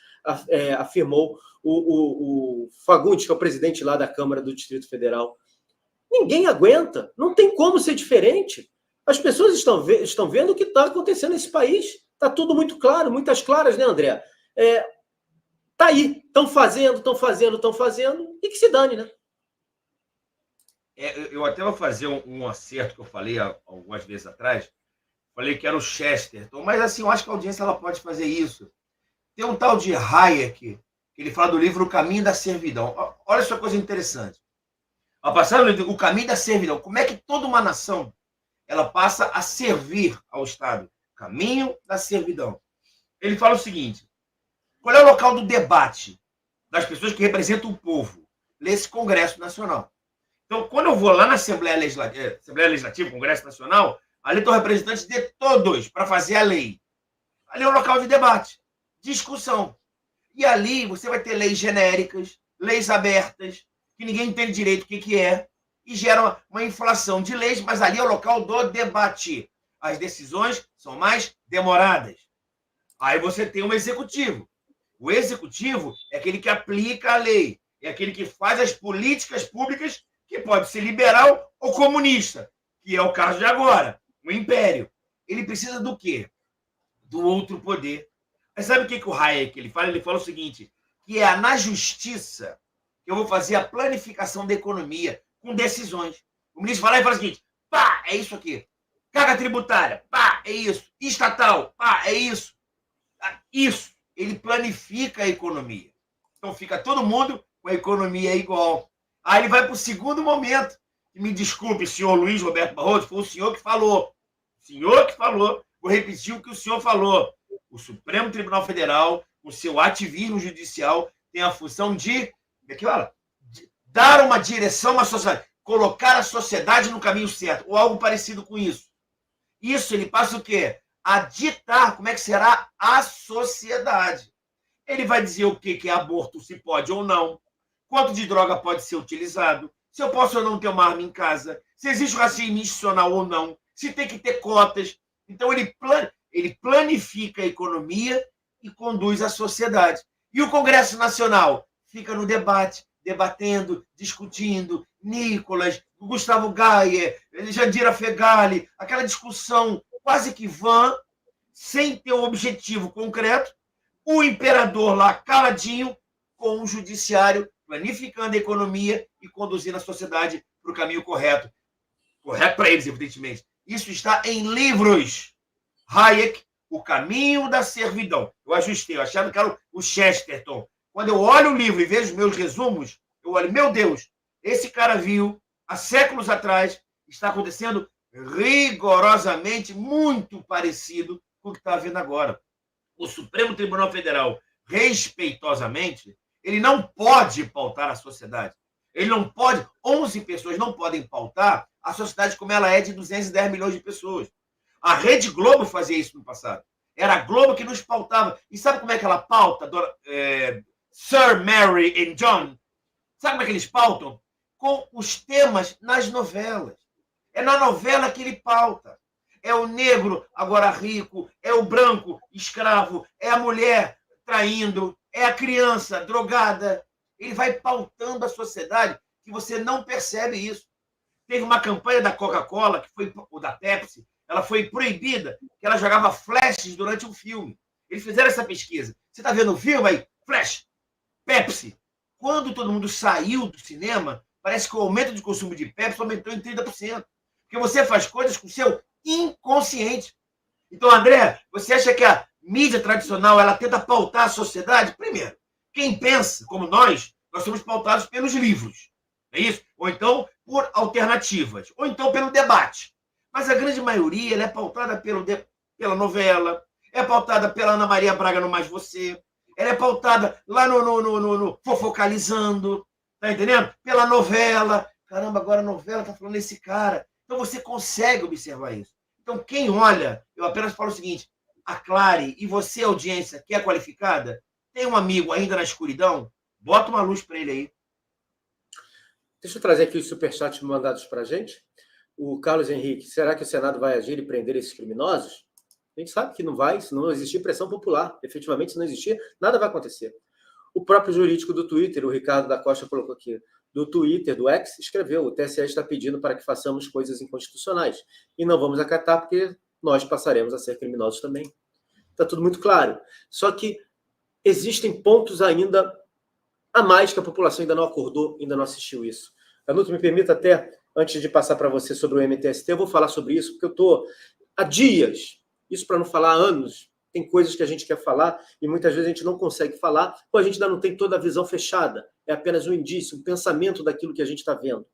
afirmou o Fagundes, que é o presidente lá da Câmara do Distrito Federal. Ninguém aguenta, não tem como ser diferente. As pessoas estão vendo o que está acontecendo nesse país. Está tudo muito claro, muitas claras, né, André? Está aí, estão fazendo, e que se dane, né? Eu até vou fazer um acerto que eu falei algumas vezes atrás. Falei que era o Chesterton, mas assim, eu acho que a audiência ela pode fazer isso. Tem um tal de Hayek, que ele fala do livro O Caminho da Servidão. Olha essa coisa interessante. Ao passar no livro O Caminho da Servidão, como é que toda uma nação ela passa a servir ao Estado? Caminho da servidão. Ele fala o seguinte: qual é o local do debate das pessoas que representam o povo? Nesse Congresso Nacional. Então, quando eu vou lá na Assembleia Legislativa, Congresso Nacional, ali estão representantes de todos para fazer a lei. Ali é o local de debate, discussão. E ali você vai ter leis genéricas, leis abertas, que ninguém entende direito o que é, e gera uma inflação de leis, mas ali é o local do debate. As decisões são mais demoradas. Aí você tem um executivo. O executivo é aquele que aplica a lei, é aquele que faz as políticas públicas, que pode ser liberal ou comunista, que é o caso de agora, o império. Ele precisa do quê? Do outro poder. Mas sabe o que o Hayek ele fala? Ele fala o seguinte, que é na justiça que eu vou fazer a planificação da economia com decisões. O ministro vai lá e fala o seguinte, pá, é isso aqui. Carga tributária, pá, é isso. Estatal, pá, é isso. Isso. Ele planifica a economia. Então fica todo mundo com a economia igual. Aí ele vai para o segundo momento. Me desculpe, senhor Luiz Roberto Barroso, foi o senhor que falou. O senhor que falou. Vou repetir o que o senhor falou. O Supremo Tribunal Federal, o seu ativismo judicial, tem a função de dar uma direção à sociedade, colocar a sociedade no caminho certo, ou algo parecido com isso. Isso ele passa o quê? A ditar como é que será a sociedade. Ele vai dizer o que é aborto, se pode ou não, quanto de droga pode ser utilizado, se eu posso ou não ter uma arma em casa, se existe racismo institucional ou não, se tem que ter cotas. Então, ele planifica a economia e conduz a sociedade. E o Congresso Nacional fica no debate, debatendo, discutindo, Nicolas, Gustavo Gayer, Jandira Fegali, aquela discussão quase que vã, sem ter um objetivo concreto, o imperador lá caladinho, com o judiciário planificando a economia e conduzindo a sociedade para o caminho correto. Correto para eles, evidentemente. Isso está em livros. Hayek, O Caminho da Servidão. Eu ajustei, eu achava que era o Chesterton. Quando eu olho o livro e vejo os meus resumos, eu olho, meu Deus, esse cara viu, há séculos atrás, está acontecendo rigorosamente muito parecido com o que está havendo agora. O Supremo Tribunal Federal, respeitosamente, ele não pode pautar a sociedade. Ele não pode, 11 pessoas não podem pautar a sociedade como ela é de 210 milhões de pessoas. A Rede Globo fazia isso no passado. Era a Globo que nos pautava. E sabe como é que ela pauta, Sir, Mary e John? Sabe como é que eles pautam? Com os temas nas novelas. É na novela que ele pauta. É o negro agora rico, é o branco escravo, é a mulher traindo, é a criança drogada. Ele vai pautando a sociedade que você não percebe isso. Teve uma campanha da Coca-Cola, que foi, ou da Pepsi, ela foi proibida, que ela jogava flashes durante um filme. Eles fizeram essa pesquisa. Você está vendo o filme aí? Flash, Pepsi. Quando todo mundo saiu do cinema, parece que o aumento de consumo de Pepsi aumentou em 30%. Porque você faz coisas com o seu inconsciente. Então, André, você acha que a mídia tradicional ela tenta pautar a sociedade? Primeiro, quem pensa como nós somos pautados pelos livros. É isso? Ou então por alternativas. Ou então pelo debate. Mas a grande maioria ela é pautada pela novela, é pautada pela Ana Maria Braga no Mais Você, ela é pautada lá no Fofocalizando, tá entendendo? Pela novela. Caramba, agora a novela tá falando desse cara. Então você consegue observar isso. Então quem olha, eu apenas falo o seguinte, aclare, e você, audiência, que é qualificada, tem um amigo ainda na escuridão, bota uma luz para ele aí. Deixa eu trazer aqui os superchats mandados para a gente. O Carlos Henrique, será que o Senado vai agir e prender esses criminosos? A gente sabe que não vai, se não existir pressão popular. Efetivamente, se não existir, nada vai acontecer. O próprio jurídico do Twitter, o Ricardo da Costa, colocou aqui, do Twitter, do X, escreveu, o TSE está pedindo para que façamos coisas inconstitucionais. E não vamos acatar porque nós passaremos a ser criminosos também. Está tudo muito claro. Só que existem pontos ainda a mais que a população ainda não acordou, ainda não assistiu isso. Canuto, me permita até, antes de passar para você sobre o MTST, eu vou falar sobre isso, porque eu estou há dias, isso para não falar há anos, tem coisas que a gente quer falar e muitas vezes a gente não consegue falar, ou a gente ainda não tem toda a visão fechada, é apenas um indício, um pensamento daquilo que a gente está vendo.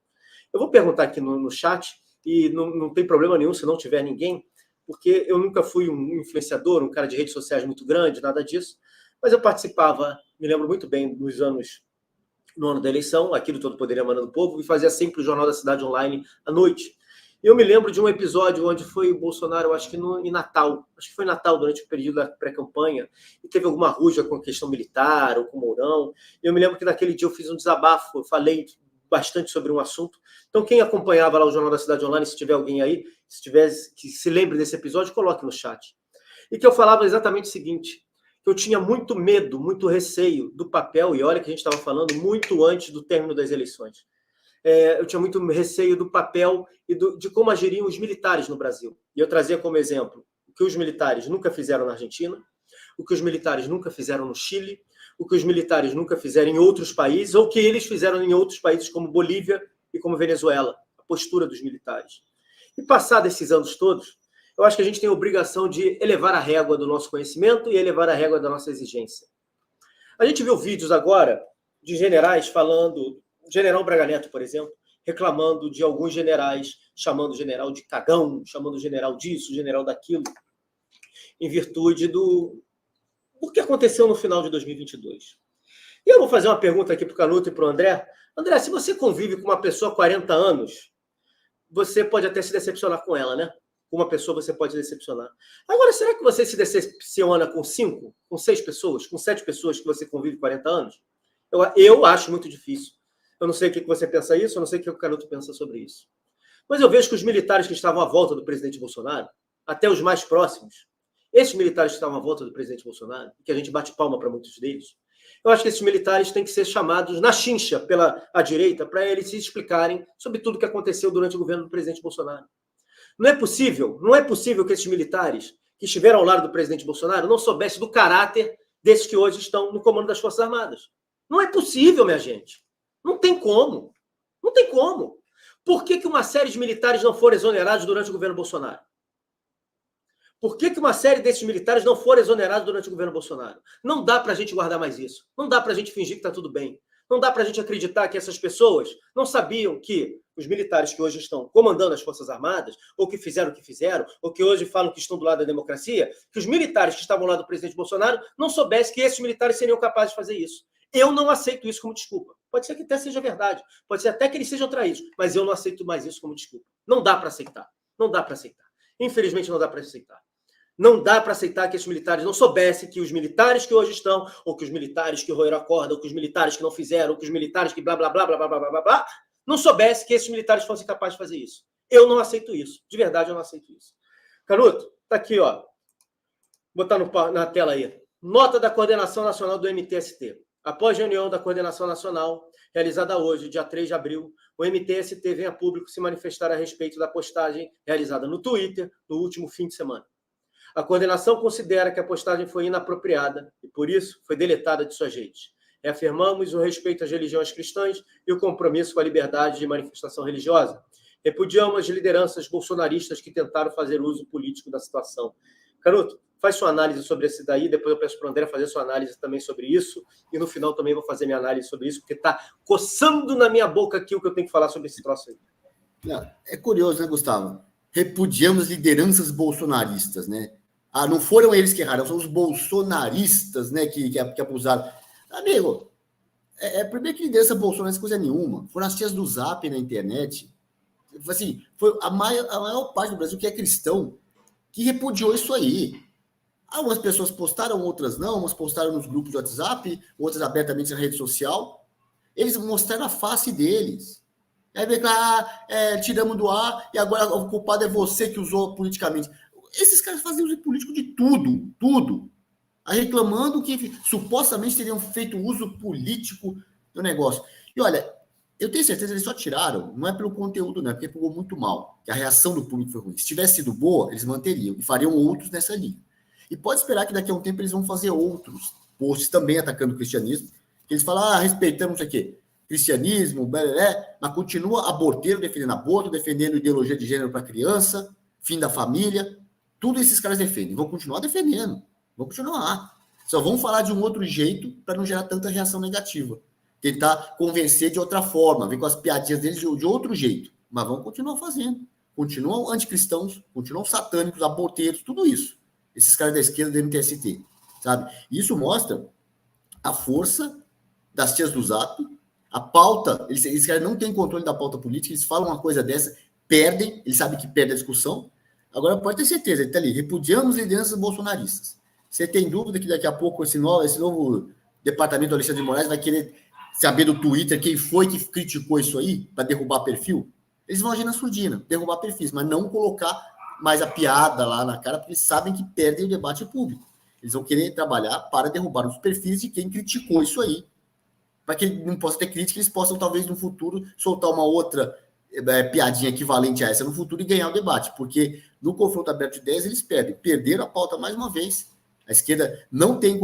Eu vou perguntar aqui no chat, e não tem problema nenhum se não tiver ninguém, porque eu nunca fui um influenciador, um cara de redes sociais muito grande, nada disso, mas eu participava, me lembro muito bem, no ano da eleição, aqui do Todo Poder Emanando do Povo, e fazia sempre o Jornal da Cidade Online à noite. E eu me lembro de um episódio onde foi o Bolsonaro, acho que em Natal, durante o período da pré-campanha, e teve alguma ruja com a questão militar ou com o Mourão. E eu me lembro que naquele dia eu fiz um desabafo, eu falei bastante sobre um assunto. Então, quem acompanhava lá o Jornal da Cidade Online, se tiver alguém aí, que se lembre desse episódio, coloque no chat. E que eu falava exatamente o seguinte, que eu tinha muito medo, muito receio do papel, e olha que a gente estava falando muito antes do término das eleições. Eu tinha muito receio do papel e de como agiriam os militares no Brasil. E eu trazia como exemplo o que os militares nunca fizeram na Argentina, o que os militares nunca fizeram no Chile, o que os militares nunca fizeram em outros países, ou o que eles fizeram em outros países como Bolívia e como Venezuela, a postura dos militares. E passados esses anos todos, eu acho que a gente tem a obrigação de elevar a régua do nosso conhecimento e elevar a régua da nossa exigência. A gente viu vídeos agora de generais falando, general Braga Neto, por exemplo, reclamando de alguns generais, chamando o general de cagão, chamando o general disso, general daquilo, em virtude do que aconteceu no final de 2022. E eu vou fazer uma pergunta aqui para o Canuto e para o André. André, se você convive com uma pessoa há 40 anos, você pode até se decepcionar com ela, né? Com uma pessoa você pode decepcionar. Agora, será que você se decepciona com 5, com 6 pessoas, com 7 pessoas que você convive 40 anos? Eu acho muito difícil. Eu não sei o que você pensa isso, eu não sei o que o Canuto pensa sobre isso. Mas eu vejo que os militares que estavam à volta do presidente Bolsonaro, até os mais próximos, esses militares que estavam à volta do presidente Bolsonaro, que a gente bate palma para muitos deles, eu acho que esses militares têm que ser chamados na chincha pela direita para eles se explicarem sobre tudo o que aconteceu durante o governo do presidente Bolsonaro. Não é possível que esses militares que estiveram ao lado do presidente Bolsonaro não soubessem do caráter desses que hoje estão no comando das Forças Armadas. Não é possível, minha gente. Não tem como. Não tem como. Por que uma série de militares não foram exonerados durante o governo Bolsonaro? Por que uma série desses militares não foram exonerados durante o governo Bolsonaro? Não dá para a gente guardar mais isso. Não dá para a gente fingir que está tudo bem. Não dá para a gente acreditar que essas pessoas não sabiam que os militares que hoje estão comandando as Forças Armadas, ou que fizeram o que fizeram, ou que hoje falam que estão do lado da democracia, que os militares que estavam lá do presidente Bolsonaro não soubessem que esses militares seriam capazes de fazer isso. Eu não aceito isso como desculpa. Pode ser que até seja verdade. Pode ser até que eles sejam traídos. Mas eu não aceito mais isso como desculpa. Não dá para aceitar. Não dá para aceitar. Infelizmente, não dá para aceitar. Não dá para aceitar que esses militares não soubessem que os militares que hoje estão, ou que os militares que roeram a corda, ou que os militares que não fizeram, ou que os militares que blá, blá, blá, blá, blá, blá, blá, blá, não soubessem que esses militares fossem capazes de fazer isso. Eu não aceito isso. De verdade, eu não aceito isso. Canuto, tá aqui, ó. Vou botar na tela aí. Nota da Coordenação Nacional do MTST. Após a reunião da Coordenação Nacional, realizada hoje, dia 3 de abril, o MTST vem a público se manifestar a respeito da postagem realizada no Twitter no último fim de semana. A coordenação considera que a postagem foi inapropriada e, por isso, foi deletada de suas redes. Reafirmamos o respeito às religiões cristãs e o compromisso com a liberdade de manifestação religiosa. Repudiamos as lideranças bolsonaristas que tentaram fazer uso político da situação. Canuto, faz sua análise sobre esse daí, depois eu peço para o André fazer sua análise também sobre isso, e no final também vou fazer minha análise sobre isso, porque está coçando na minha boca aqui o que eu tenho que falar sobre esse troço aí. É curioso, né, Gustavo? Repudiamos lideranças bolsonaristas, né? Ah, não foram eles que erraram, são os bolsonaristas, né, que abusaram. Amigo, primeiro que liderança bolsonarista coisa nenhuma. Foram as tias do Zap na internet. Assim, foi a maior parte do Brasil que é cristão que repudiou isso aí. Algumas pessoas postaram, outras não. Umas postaram nos grupos do WhatsApp, outras abertamente na rede social. Eles mostraram a face deles. Aí vem lá, tiramos do ar e agora o culpado é você que usou politicamente. Esses caras faziam uso político de tudo. Aí reclamando que supostamente teriam feito uso político do negócio. E olha, eu tenho certeza que eles só tiraram, não é pelo conteúdo, não, é porque pegou muito mal. Que a reação do público foi ruim. Se tivesse sido boa, eles manteriam e fariam outros nessa linha. E pode esperar que daqui a um tempo eles vão fazer outros posts também atacando o cristianismo. Eles falam, respeitamos isso aqui, cristianismo, mas continua aborteiro, defendendo aborto, defendendo ideologia de gênero para criança, fim da família. Tudo esses caras defendem. Vão continuar defendendo. Vão continuar. Só vão falar de um outro jeito para não gerar tanta reação negativa. Tentar convencer de outra forma, vir com as piadinhas deles de outro jeito. Mas vão continuar fazendo. Continuam anticristãos, continuam satânicos, aborteiros, tudo isso. Esses caras da esquerda do MTST, sabe? Isso mostra a força das tias do Zap, a pauta. Esses caras não têm controle da pauta política, eles falam uma coisa dessa, perdem, eles sabem que perdem a discussão. Agora pode ter certeza, ele está ali, repudiamos lideranças bolsonaristas. Você tem dúvida que daqui a pouco esse novo departamento do Alexandre de Moraes vai querer saber do Twitter quem foi que criticou isso aí para derrubar perfil? Eles vão agir na surdina, derrubar perfis, mas não colocar mais a piada lá na cara, porque eles sabem que perdem o debate público. Eles vão querer trabalhar para derrubar os perfis de quem criticou isso aí. Para que não possa ter crítica, eles possam talvez no futuro soltar uma outra piadinha equivalente a essa no futuro e ganhar o debate, porque no confronto aberto de ideias eles perderam a pauta mais uma vez. A esquerda não tem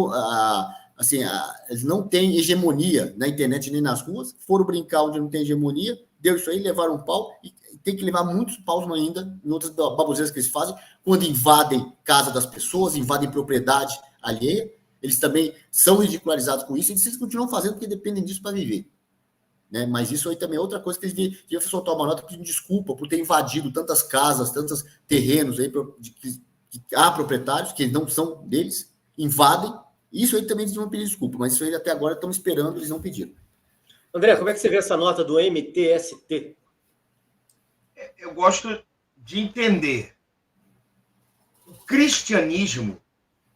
eles não têm hegemonia na internet nem nas ruas, foram brincar onde não tem hegemonia, deu isso aí, levaram um pau, e tem que levar muitos paus ainda em outras baboseiras que eles fazem, quando invadem casa das pessoas, invadem propriedade alheia, eles também são ridicularizados com isso, e eles continuam fazendo porque dependem disso para viver. Né? Mas isso aí também é outra coisa que eles deviam soltar uma nota pedindo desculpa por ter invadido tantas casas, tantos terrenos aí que há proprietários que não são deles, invadem. Isso aí também eles vão pedir desculpa, mas isso aí até agora estão esperando, eles não pediram. André, como é que você vê essa nota do MTST? Eu gosto de entender. O cristianismo,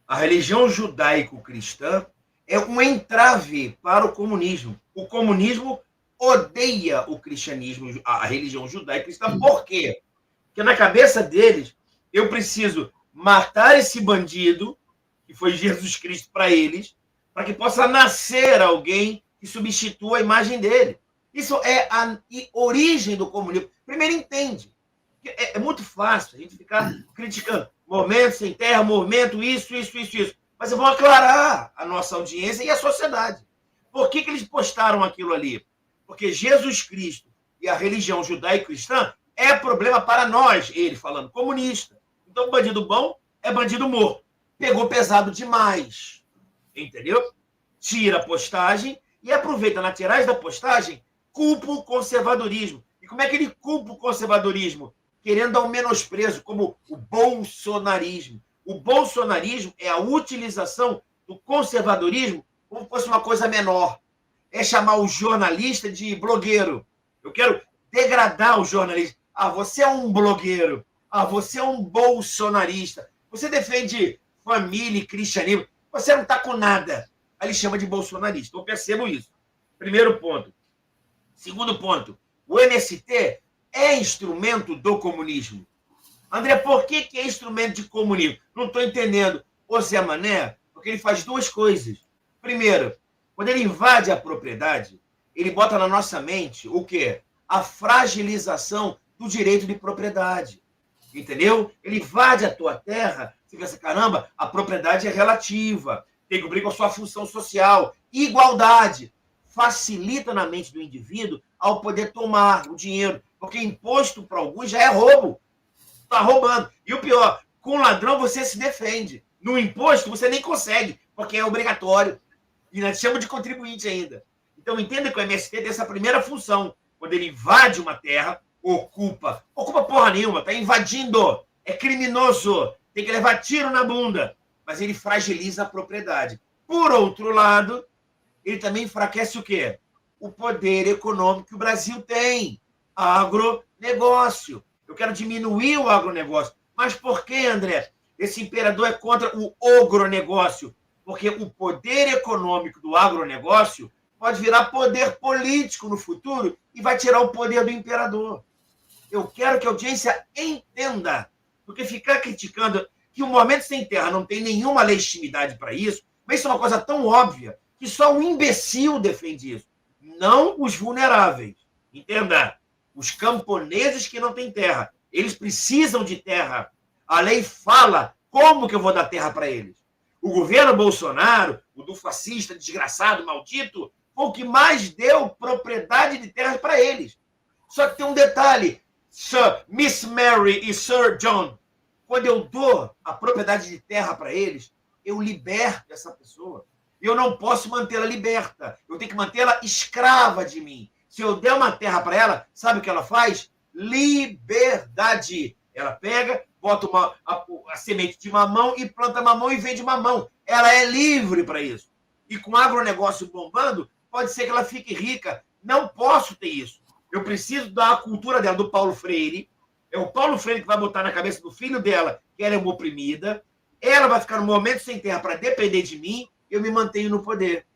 a religião judaico-cristã, é um entrave para o comunismo. O comunismo odeia o cristianismo, a religião judaico-cristã. Por quê? Porque na cabeça deles, eu preciso matar esse bandido, que foi Jesus Cristo para eles, para que possa nascer alguém que substitua a imagem dele. Isso é a origem do comunismo. Primeiro, entende. É muito fácil a gente ficar criticando movimento sem terra, movimento, isso. Mas eu vou aclarar a nossa audiência e a sociedade. Por que eles postaram aquilo ali? Porque Jesus Cristo e a religião judaico-cristã é problema para nós, ele falando, comunista. Então, bandido bom é bandido morto. Pegou pesado demais. Entendeu? Tira a postagem e aproveita na tiragem da postagem, culpa o conservadorismo. E como é que ele culpa o conservadorismo? Querendo dar um menosprezo, como o bolsonarismo. O bolsonarismo é a utilização do conservadorismo como se fosse uma coisa menor. É chamar o jornalista de blogueiro. Eu quero degradar o jornalista. Ah, você é um blogueiro. Ah, você é um bolsonarista. Você defende família e cristianismo. Você não está com nada. Aí ele chama de bolsonarista. Então, percebam isso. Primeiro ponto. Segundo ponto. O MST é instrumento do comunismo. André, por que é instrumento de comunismo? Não estou entendendo. O Zé Mané, porque ele faz duas coisas. Primeiro, quando ele invade a propriedade, ele bota na nossa mente o quê? A fragilização do direito de propriedade. Entendeu? Ele invade a tua terra, você pensa, caramba, a propriedade é relativa, tem que cumprir com a sua função social. Igualdade. Facilita na mente do indivíduo ao poder tomar o dinheiro, porque imposto para alguns já é roubo. Está roubando. E o pior, com ladrão você se defende. No imposto você nem consegue, porque é obrigatório. E nós chamamos de contribuinte ainda. Então entenda que o MST tem essa primeira função. Quando ele invade uma terra, ocupa porra nenhuma, está invadindo, é criminoso, tem que levar tiro na bunda. Mas ele fragiliza a propriedade. Por outro lado, ele também enfraquece o quê? O poder econômico que o Brasil tem. Agronegócio. Eu quero diminuir o agronegócio. Mas por que, André? Esse imperador é contra o ogronegócio. Porque o poder econômico do agronegócio pode virar poder político no futuro e vai tirar o poder do imperador. Eu quero que a audiência entenda. Porque ficar criticando que o Movimento Sem Terra não tem nenhuma legitimidade para isso, mas isso é uma coisa tão óbvia que só um imbecil defende isso. Não os vulneráveis. Entenda. Os camponeses que não têm terra. Eles precisam de terra. A lei fala como que eu vou dar terra para eles. O governo Bolsonaro, o do fascista, desgraçado, maldito, foi o que mais deu propriedade de terras para eles. Só que tem um detalhe. Miss Mary e Sir John, quando eu dou a propriedade de terra para eles, eu liberto essa pessoa. Eu não posso mantê-la liberta. Eu tenho que mantê-la escrava de mim. Se eu der uma terra para ela, sabe o que ela faz? Liberdade. Ela pega, bota a semente de mamão e planta mamão e vende mamão. Ela é livre para isso. E com o agronegócio bombando, pode ser que ela fique rica. Não posso ter isso. Eu preciso da cultura dela, do Paulo Freire. É o Paulo Freire que vai botar na cabeça do filho dela que ela é uma oprimida. Ela vai ficar no momento sem terra para depender de mim. Eu me mantenho no poder.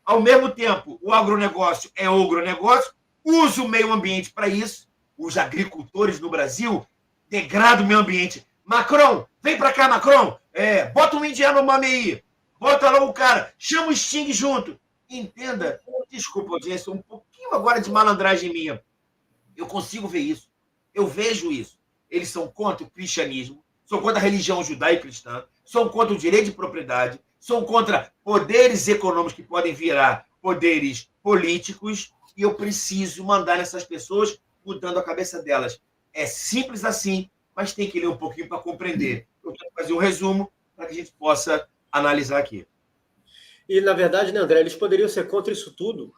Ao mesmo tempo, o agronegócio é ogronegócio, usa o meio ambiente para isso. Os agricultores no Brasil degradam o meio ambiente. Macron, vem para cá, Macron. Bota um indiano mame aí. Bota lá o cara. Chama o Sting junto. Entenda. Desculpa, audiência, um pouquinho agora de malandragem minha. Eu consigo ver isso. Eu vejo isso. Eles são contra o cristianismo, são contra a religião judaico-cristã, são contra o direito de propriedade, são contra poderes econômicos que podem virar poderes políticos que eu preciso mandar nessas pessoas, mudando a cabeça delas. É simples assim, mas tem que ler um pouquinho para compreender. Eu quero fazer um resumo para que a gente possa analisar aqui. E, na verdade, né, André, eles poderiam ser contra isso tudo.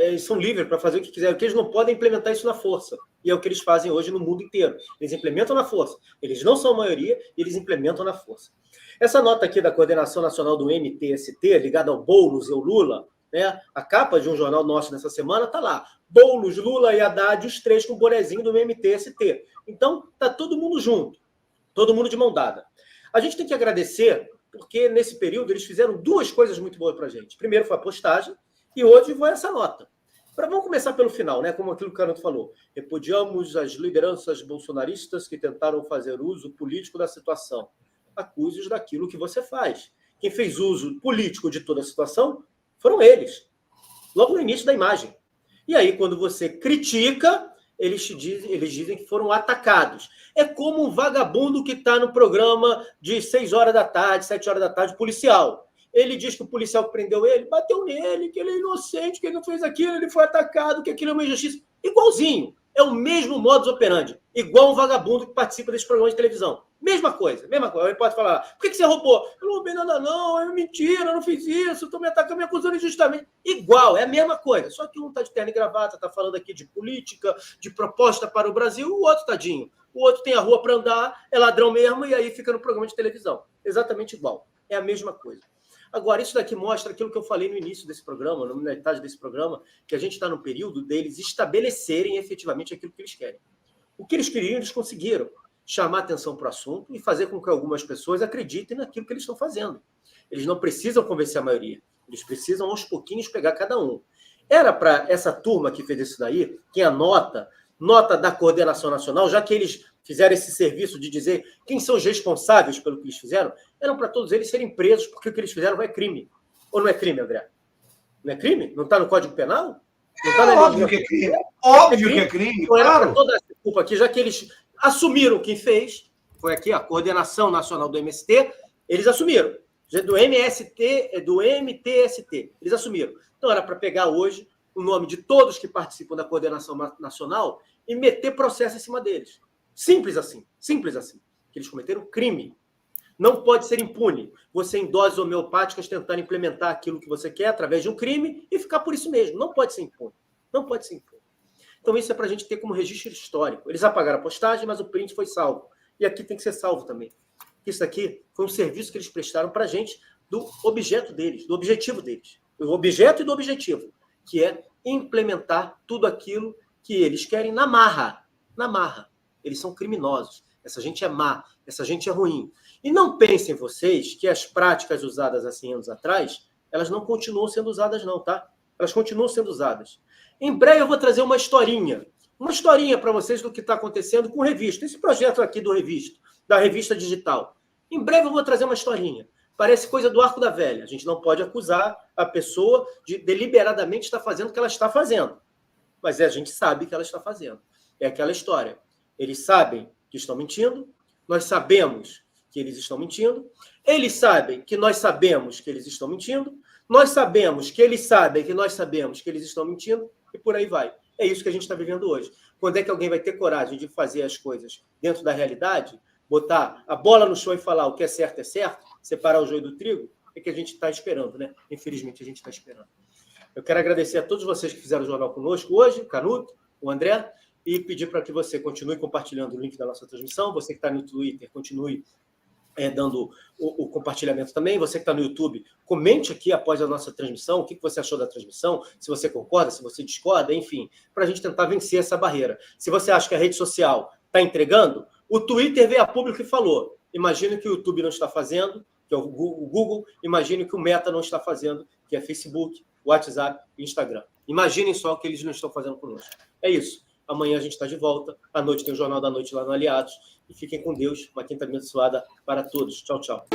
Eles são livres para fazer o que quiserem, porque eles não podem implementar isso na força. E é o que eles fazem hoje no mundo inteiro. Eles implementam na força. Eles não são a maioria, eles implementam na força. Essa nota aqui da Coordenação Nacional do MTST, ligada ao Boulos e ao Lula, né, a capa de um jornal nosso nessa semana está lá. Boulos, Lula e Haddad, os três com o bonezinho do MTST. Então, está todo mundo junto. Todo mundo de mão dada. A gente tem que agradecer, porque nesse período eles fizeram duas coisas muito boas para a gente. Primeiro foi a postagem e hoje foi essa nota. Vamos começar pelo final, né? Como aquilo que o Canuto falou. Repudiamos as lideranças bolsonaristas que tentaram fazer uso político da situação. Acuse-os daquilo que você faz. Quem fez uso político de toda a situação foram eles. Logo no início da imagem. E aí, quando você critica, eles dizem que foram atacados. É como um vagabundo que está no programa de 6 horas da tarde, 7 horas da tarde, policial. Ele diz que o policial que prendeu ele bateu nele, que ele é inocente, que ele não fez aquilo, ele foi atacado, que aquilo é uma injustiça. Igualzinho. É o mesmo modus operandi. Igual um vagabundo que participa desse programa de televisão. Mesma coisa, mesma coisa. Ele pode falar, por que você roubou? Eu não roubei nada não, é mentira, eu não fiz isso, estou me atacando, me acusando injustamente. Igual, é a mesma coisa. Só que um está de terno e gravata, está falando aqui de política, de proposta para o Brasil, o outro, tadinho. O outro tem a rua para andar, é ladrão mesmo, e aí fica no programa de televisão. Exatamente igual. É a mesma coisa. Agora, isso daqui mostra aquilo que eu falei no início desse programa, na metade desse programa, que a gente está no período deles estabelecerem efetivamente aquilo que eles querem. O que eles queriam, eles conseguiram. Chamar atenção para o assunto e fazer com que algumas pessoas acreditem naquilo que eles estão fazendo. Eles não precisam convencer a maioria. Eles precisam, aos pouquinhos, pegar cada um. Era para essa turma que fez isso daí, que a nota da Coordenação Nacional, já que eles fizeram esse serviço de dizer quem são os responsáveis pelo que eles fizeram, eram para todos eles serem presos, porque o que eles fizeram é crime. Ou não é crime, André? Não é crime? Não está no Código Penal? Não tá óbvio que é crime. Óbvio que é crime, então, era para toda essa culpa aqui, já que eles assumiram quem fez, foi aqui a Coordenação Nacional do MST, eles assumiram. Do MTST, eles assumiram. Então era para pegar hoje o nome de todos que participam da Coordenação Nacional e meter processo em cima deles. Simples assim, que eles cometeram crime. Não pode ser impune. Você, em doses homeopáticas, tentar implementar aquilo que você quer através de um crime e ficar por isso mesmo. Não pode ser impune. Não pode ser impune. Então, isso é para a gente ter como registro histórico. Eles apagaram a postagem, mas o print foi salvo. E aqui tem que ser salvo também. Isso aqui foi um serviço que eles prestaram para a gente do objeto deles, do objetivo deles. Do objeto e do objetivo, que é implementar tudo aquilo que eles querem na marra. Na marra. Eles são criminosos. Essa gente é má, essa gente é ruim. E não pensem vocês que as práticas usadas há 100 anos atrás, elas não continuam sendo usadas não, tá? Elas continuam sendo usadas. Em breve eu vou trazer uma historinha para vocês do que está acontecendo com o Revista. Esse projeto aqui do Revista, da revista digital. Em breve eu vou trazer uma historinha. Parece coisa do Arco da Velha. A gente não pode acusar a pessoa de deliberadamente estar fazendo o que ela está fazendo. Mas a gente sabe que ela está fazendo. É aquela história. Eles sabem que estão mentindo, nós sabemos que eles estão mentindo, eles sabem que nós sabemos que eles estão mentindo, nós sabemos que eles sabem que nós sabemos que eles estão mentindo, e por aí vai. É isso que a gente está vivendo hoje. Quando é que alguém vai ter coragem de fazer as coisas dentro da realidade, botar a bola no chão e falar o que é certo, separar o joio do trigo, é que a gente está esperando, né? Infelizmente, a gente está esperando. Eu quero agradecer a todos vocês que fizeram o jornal conosco hoje, o Canuto, o André, e pedir para que você continue compartilhando o link da nossa transmissão. Você que está no Twitter, continue dando o compartilhamento também. Você que está no YouTube, comente aqui após a nossa transmissão o que você achou da transmissão, se você concorda, se você discorda, enfim, para a gente tentar vencer essa barreira. Se você acha que a rede social está entregando, o Twitter veio a público e falou, imagine que o YouTube não está fazendo, que é o Google, imagine que o Meta não está fazendo, que é Facebook, WhatsApp e Instagram. Imaginem só o que eles não estão fazendo conosco. É isso. Amanhã a gente está de volta. À noite tem o Jornal da Noite lá no Aliados. E fiquem com Deus. Uma quinta abençoada para todos. Tchau, tchau.